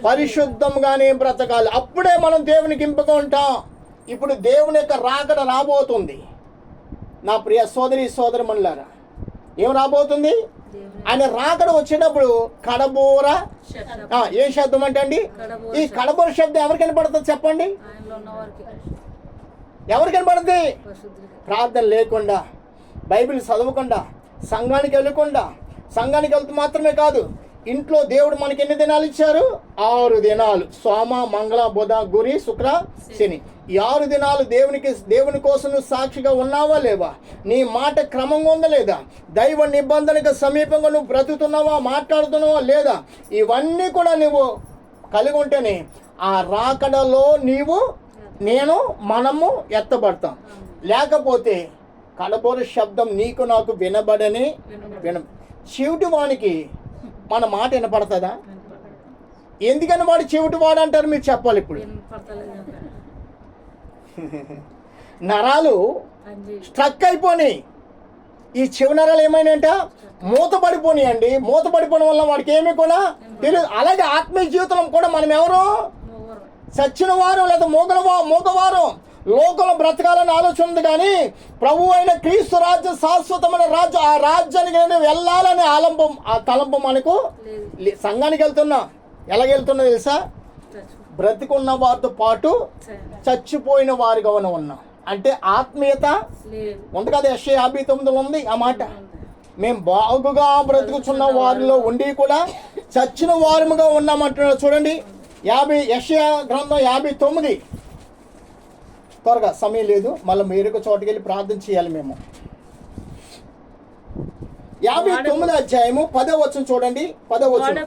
పరిశుద్ధంగానే బ్రతకాలి. అప్పుడే మనం దేవునికి ఇంపుగా ఉంటాం. ఇప్పుడు దేవుని యొక్క రాకడ రాబోతుంది. నా ప్రియ సోదరిమణులారా, ఏం రాబోతుంది? ఆయన రాకడ వచ్చేటప్పుడు కడబోర, ఏ శబ్దం అంటే అండి? ఈ కడబోర శబ్దం ఎవరికి కనపడుతుంది చెప్పండి? ఎవరికి కనపడుతుంది? ప్రార్థన లేకుండా, బైబిల్ చదవకుండా, సంఘానికి వెళ్తూ మాత్రమే కాదు, ఇంట్లో దేవుడు మనకి ఎన్ని దినాలు ఇచ్చారు? 6 దినాలు. సోమ, మంగళ, బుధ, గురి, శుక్ర, శని. ఈ 6 దినాలు దేవుని కోసం నువ్వు సాక్షిగా ఉన్నావా లేవా? నీ మాట క్రమంగా ఉందా లేదా? దైవ నిబంధనకు సమీపంగా నువ్వు బ్రతుకుతున్నావా, మాట్లాడుతున్నావా లేదా? ఇవన్నీ కూడా నువ్వు కలిగి ఉంటేనే ఆ రాకడలో మనము ఎత్తబడతాం. లేకపోతే కడబోర శబ్దం నీకు నాకు చెవిటి వానికి మన మాట వినపడుతుందా? ఎందుకని వాడు చెవిటి వాడు అంటారు? మీరు చెప్పాలి. ఇప్పుడు నరాలు స్ట్రక్ అయిపోయి, ఈ చెవి నరాలు ఏమైనాయంట? మూతపడిపోయి అండి. మూతపడిపోవడం వల్ల వాడికి ఏమీ కూడా తెలియదు. అలాగే ఆత్మీయ జీవితం కూడా మనం ఎవరు? చచ్చిన వారు లేదా మూగవారు. లోకంలో బ్రతకాలని ఆలోచన ఉంది, కానీ ప్రభు అయిన క్రీస్తు రాజ్యం శాశ్వతమైన రాజ్యం. ఆ రాజ్యానికి వెళ్ళాలనే తలంపు మనకు. సంఘానికి వెళ్తున్నా, ఎలాగెళ్తున్నా తెలుసా? బ్రతికున్న వారితో పాటు చచ్చిపోయిన వారిగా ఉన్నాం. అంటే ఆత్మీయత ఉంది కదా. యెషయా 59 ఉంది ఆ మాట. మేము బాగుగా బ్రతుకుతున్న వారిలో ఉండి కూడా చచ్చిన వారముగా ఉన్నామంటున్నారు. చూడండి, యెషయా గ్రంథం 59. త్వరగా, సమయం లేదు, మళ్ళీ వేరొక చోటుకి వెళ్ళి ప్రార్థన చేయాలి. మేము 59వ అధ్యాయము 10వ వచనం చూడండి. 10వ వచనం.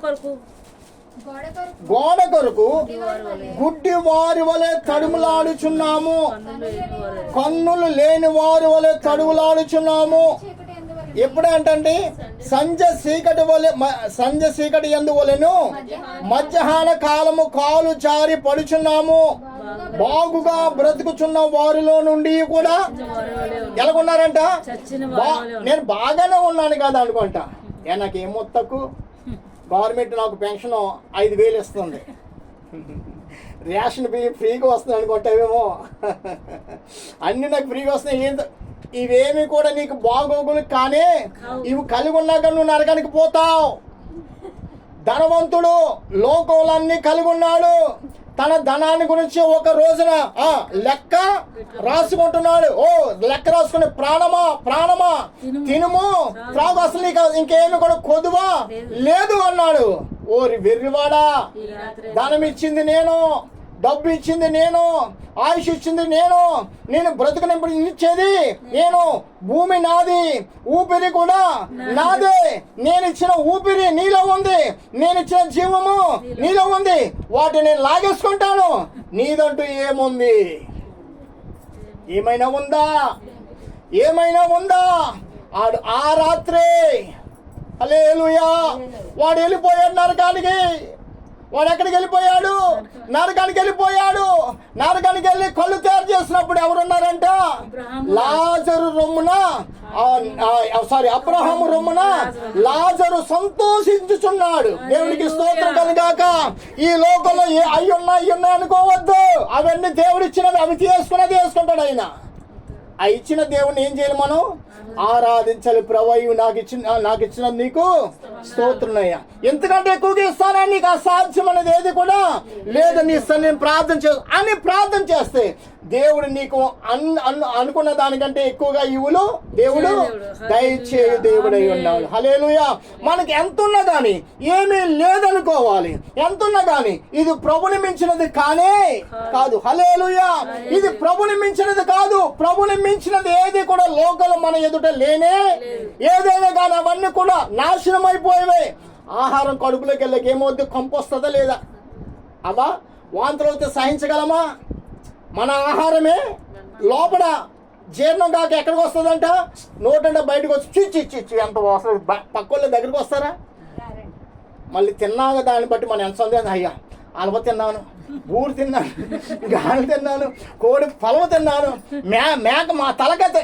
గోడ కొరకు గుడ్డి వారి వలె తడుములాడుచున్నాము, కన్నులు లేని వారి వలె తడుములాడుచున్నాము. ఎప్పుడంటే సంజ చీకటి యందు వలెను మధ్యాహ్న కాలము కాలు జారి పడుచున్నాము. బాగుగా బ్రతుకుచున్న వారిలో నుండి కూడా ఎలాగున్నారంట? నేను బాగానే ఉన్నాను కదా అనుకుంటా. నాకేమో తక్కువ, గవర్నమెంట్ నాకు పెన్షన్ 5,000 ఇస్తుంది, రేషన్ బియ్యం ఫ్రీగా వస్తుంది అనుకుంటావేమో. అన్నీ నాకు ఫ్రీగా వస్తున్నాయి. ఇవేమి కూడా నీకు బాగోగులు, కానీ ఇవి కలిగి ఉన్నాక నువ్వు నరకానికి పోతావు. ధనవంతుడు లోకాలన్నీ కలిగి ఉన్నాడు, తన ధనాన్ని గురించి ఒక రోజున లెక్క రాసుకుంటున్నాడు. లెక్క రాసుకుని ప్రాణమా తినుము త్రాగు, అసలు నీకు ఇంకేమి కూడా కొదువా లేదు అన్నాడు. ఓరి వెర్రివాడా, ధనం ఇచ్చింది నేను, డబ్బు ఇచ్చింది నేను, ఆయుష్ ఇచ్చింది నేను బ్రతుకునిప్పుడు ఇచ్చేది నేను, భూమి నాది, ఊపిరి కూడా నాదే. నేను ఇచ్చిన ఊపిరి నీలో ఉంది, నేను ఇచ్చిన జీవము నీలో ఉంది, వాటిని నేను లాగేసుకుంటాను. నీదంటూ ఏముంది? ఏమైనా ఉందా? ఆడు ఆ రాత్రే హల్లెలూయా వాడు వెళ్ళిపోయాడు నరకానికి. వాడు ఎక్కడికి వెళ్ళిపోయాడు? నరకానికి వెళ్ళిపోయాడు. నరకానికి వెళ్ళి కళ్ళు తయారు చేసినప్పుడు ఎవరున్నారంట? లాజరు రొమ్మున అబ్రహాము రొమ్మున లాజరు సంతోషించుచున్నాడు. దేవుడికి స్తోత్రం కలుగాక. ఈ లోకంలో అయ్యున్నాయి అనుకోవద్దు. అవన్నీ దేవుడిచ్చినవి, అవి తీసుకుంటాడు ఆయన. ఆ ఇచ్చిన దేవుని ఏం చేయాలి? మనం ఆరాధించాలి. ప్రభువు నాకు ఇచ్చిన నీకు స్తోత్రమయ్యా. ఎందుకంటే ఎక్కువగా ఇస్తానని నీకు అసాధ్యం అనేది ఏది కూడా లేదు. నేను ప్రార్థన చేస్తే దేవుడు నీకు అనుకున్న దానికంటే ఎక్కువగా ఇవులు దేవుడు దయచేయు దేవుడై ఉన్నాడు. హల్లెలూయా. మనకి ఎంతున్నా కానీ ఏమీ లేదనుకోవాలి. ఎంతున్నా కానీ ఇది ప్రభుని మించినది కానే కాదు. హల్లెలూయా. ఇది ప్రభుని మించినది కాదు. ప్రభుని మించినది ఏది కూడా లోకల్ మన ఎదుట లేనే. ఏదైనా కానీ అవన్నీ కూడా నాశనం అయిపోయేవే. ఆహారం కడుపులోకి వెళ్ళక ఏమవుద్ది? కంపొస్తుందా లేదా? అవా వాంతులు అయితే సహించగలమా? మన ఆహారమే లోపల జీర్ణం కాక ఎక్కడికి వస్తుందంట? నోటంటే బయటకు వచ్చి చిచ్చి ఎంత వస్తుంది. పక్క దగ్గరికి వస్తారా? మళ్ళీ తిన్నాక దాన్ని బట్టి మనం ఎంత సందేహం. అయ్యా అలవ తిన్నాను, ఊరు తిన్నాను, గాలి తిన్నాను, కోడి పొలవ తిన్నాను, మేక మా తలకైతే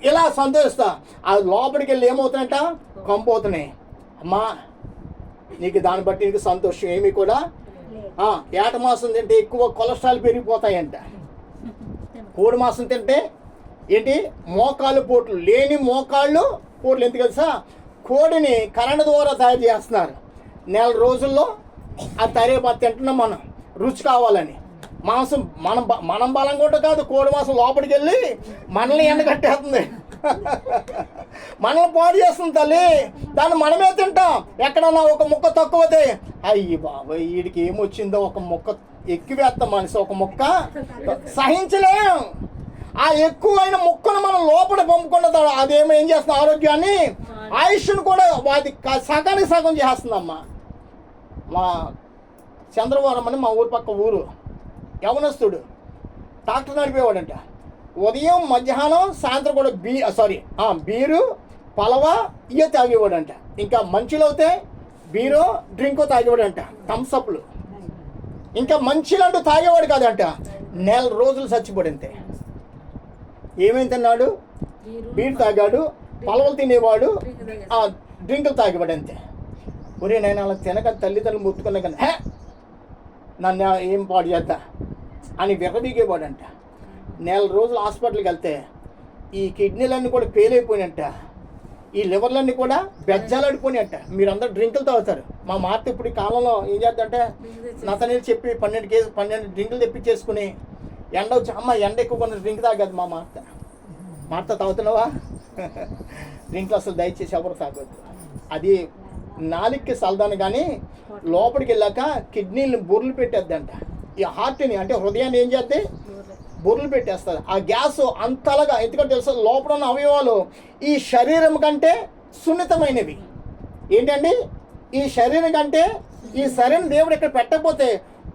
ఇలా సంతోషిస్తా. అది లోపలికి వెళ్ళి ఏమవుతుందంట? కంపోతున్నాయి. అమ్మా నీకు దాన్ని బట్టి నీకు సంతోషం ఏమి కూడా. ఏట మాసం తింటే ఎక్కువ కొలెస్ట్రాల్ పెరిగిపోతాయంట. కోడి మాసం తింటే ఏంటి? మోకాళ్ళు పోట్లు, లేని మోకాళ్ళు పోట్లు. ఎందుకు తెలుసా? కోడిని కరెంట్ ద్వారా తయారు చేస్తున్నారు. నెల రోజుల్లో అది తయారు తింటున్నాం మనం, రుచి కావాలని. మాంసం మనం బలంగా ఉంటే కాదు, కోడి మాంసం లోపలికి వెళ్ళి మనల్ని ఎండగట్టేస్తుంది, మనల్ని పాడు చేస్తుంది తల్లి. దాన్ని మనమే తింటాం. ఎక్కడన్నా ఒక ముక్క తక్కువతే అయ్యి బాబాయ్ వీడికి ఏమొచ్చిందో ఒక ముక్క ఎక్కువేస్తాం. మనిషి ఒక ముక్క సహించలేం. ఆ ఎక్కువైన ముక్కను మనం లోపల పంపుకున్న అదేమో ఏం చేస్తుంది? ఆరోగ్యాన్ని, ఆయుష్ను కూడా వాటి సగానికి సగం చేస్తుందమ్మా. మా చంద్రవరం అని మా ఊరు పక్క ఊరు యవనస్తుడు ట్రాక్టర్ నడిపేవాడంట. ఉదయం మధ్యాహ్నం సాయంత్రం కూడా బీరు పలవ ఇవే తాగేవాడంట. ఇంకా మంచిలో అయితే బీరో డ్రింకో తాగేవాడంట, థమ్సప్లు. ఇంకా మంచిలు అంటూ తాగేవాడు కాదంట. నెల రోజులు చచ్చిపోయింతే. ఏమేమి తిన్నాడు? బీరు తాగాడు, పలవలు తినేవాడు, డ్రింకులు తాగేవాడు అంతే. ఒరే నేను అలా తినక తల్లిదండ్రులు ముట్టుకున్నా కానీ నన్ను ఏం పాడు చేద్దా అని విరవీగేవాడంట. నెల రోజులు హాస్పిటల్కి వెళ్తే ఈ కిడ్నీలన్నీ కూడా ఫెయిల్ అయిపోయినట్ట, ఈ లివర్లన్నీ కూడా బెజ్జాలాడిపోయినట్ట. మీరందరూ డ్రింకులు తాగుతారు. మా మార్త ఇప్పుడు ఈ కాలంలో ఏం చేద్దంటే నతనీళ్ళు చెప్పి 12 డ్రింకులు తెప్పించేసుకుని ఎండ వచ్చి అమ్మ ఎండ ఎక్కువ కొన్ని డ్రింక్ తాగదు మా మార్త తాగుతున్నావా? డ్రింకులు అసలు దయచేసి ఎవరు తాగొద్దు. అది నాలుగుకి సల్దాను కానీ లోపలికి వెళ్ళాక కిడ్నీలను బొర్లు పెట్టేద్దంట. ఈ హార్ట్ని అంటే హృదయాన్ని ఏం చేద్ది? బొర్లు పెట్టేస్తుంది. ఆ గ్యాస్ అంతలాగా. ఎందుకంటే తెలుసు లోపల ఉన్న అవయవాలు ఈ శరీరం కంటే సున్నితమైనవి. ఏంటండి? ఈ శరీరం కంటే ఈ శరీరం దేవుడు ఇక్కడ పెట్టకపోతే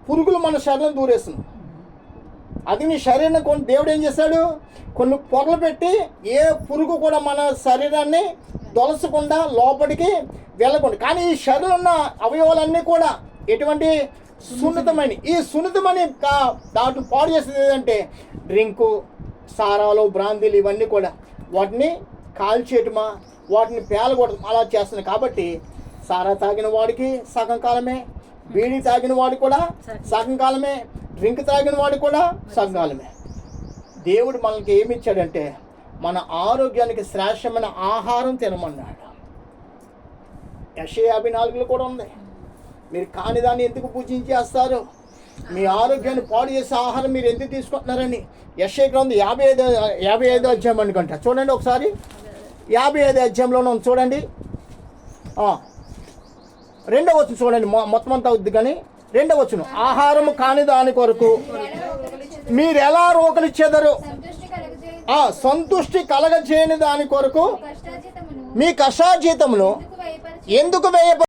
పురుగులు మన శరీరం దూరేస్తున్నాం. అది నీ శరీరం కొన్ని దేవుడు ఏం చేశాడు, కొన్ని పొరలు పెట్టి ఏ పురుగు కూడా మన శరీరాన్ని దొలసకుండా లోపలికి వెళ్ళకుండా. కానీ ఈ శరీరం ఉన్న అవయవాలన్నీ కూడా ఎటువంటి సున్నితమైన, ఈ సున్నితమైన దాంట్లో పాడు చేసేది ఏదంటే డ్రింకు, సారాలు, బ్రాందీలు ఇవన్నీ కూడా వాటిని కాల్చేయటమా, వాటిని పేలగొట్టడం అలా చేస్తున్నాయి. కాబట్టి సారా తాగిన వాడికి సగం కాలమే, బీడీ తాగిన వాడికి కూడా సగం కాలమే, డ్రింక్ తాగిన వాడికి కూడా సగం కాలమే. దేవుడు మనకి ఏమి ఇచ్చాడంటే మన ఆరోగ్యానికి శ్రేష్టమైన ఆహారం తినమన్నాడు. యెషయా 54లో కూడా ఉంది, మీరు కాని దాన్ని ఎందుకు పూజించేస్తారు, మీ ఆరోగ్యాన్ని పాడు చేసే ఆహారం మీరు ఎందుకు తీసుకుంటున్నారని. యెషయా గ్రంథం 55 అధ్యాయం అనుకుంటా, చూడండి ఒకసారి. 55 అధ్యాయంలోనే ఉంది చూడండి. 2వ వచనం చూడండి, మొత్తం అంతా అవుద్ది కానీ 2వ వచనం. ఆహారము కాని దాని కొరకు మీరు ఎలా రోకలిచ్చేదరు, సంతుష్టి కలగజేయని దాని కొరకు మీ కష్టార్జితమును ఎందుకు వేయ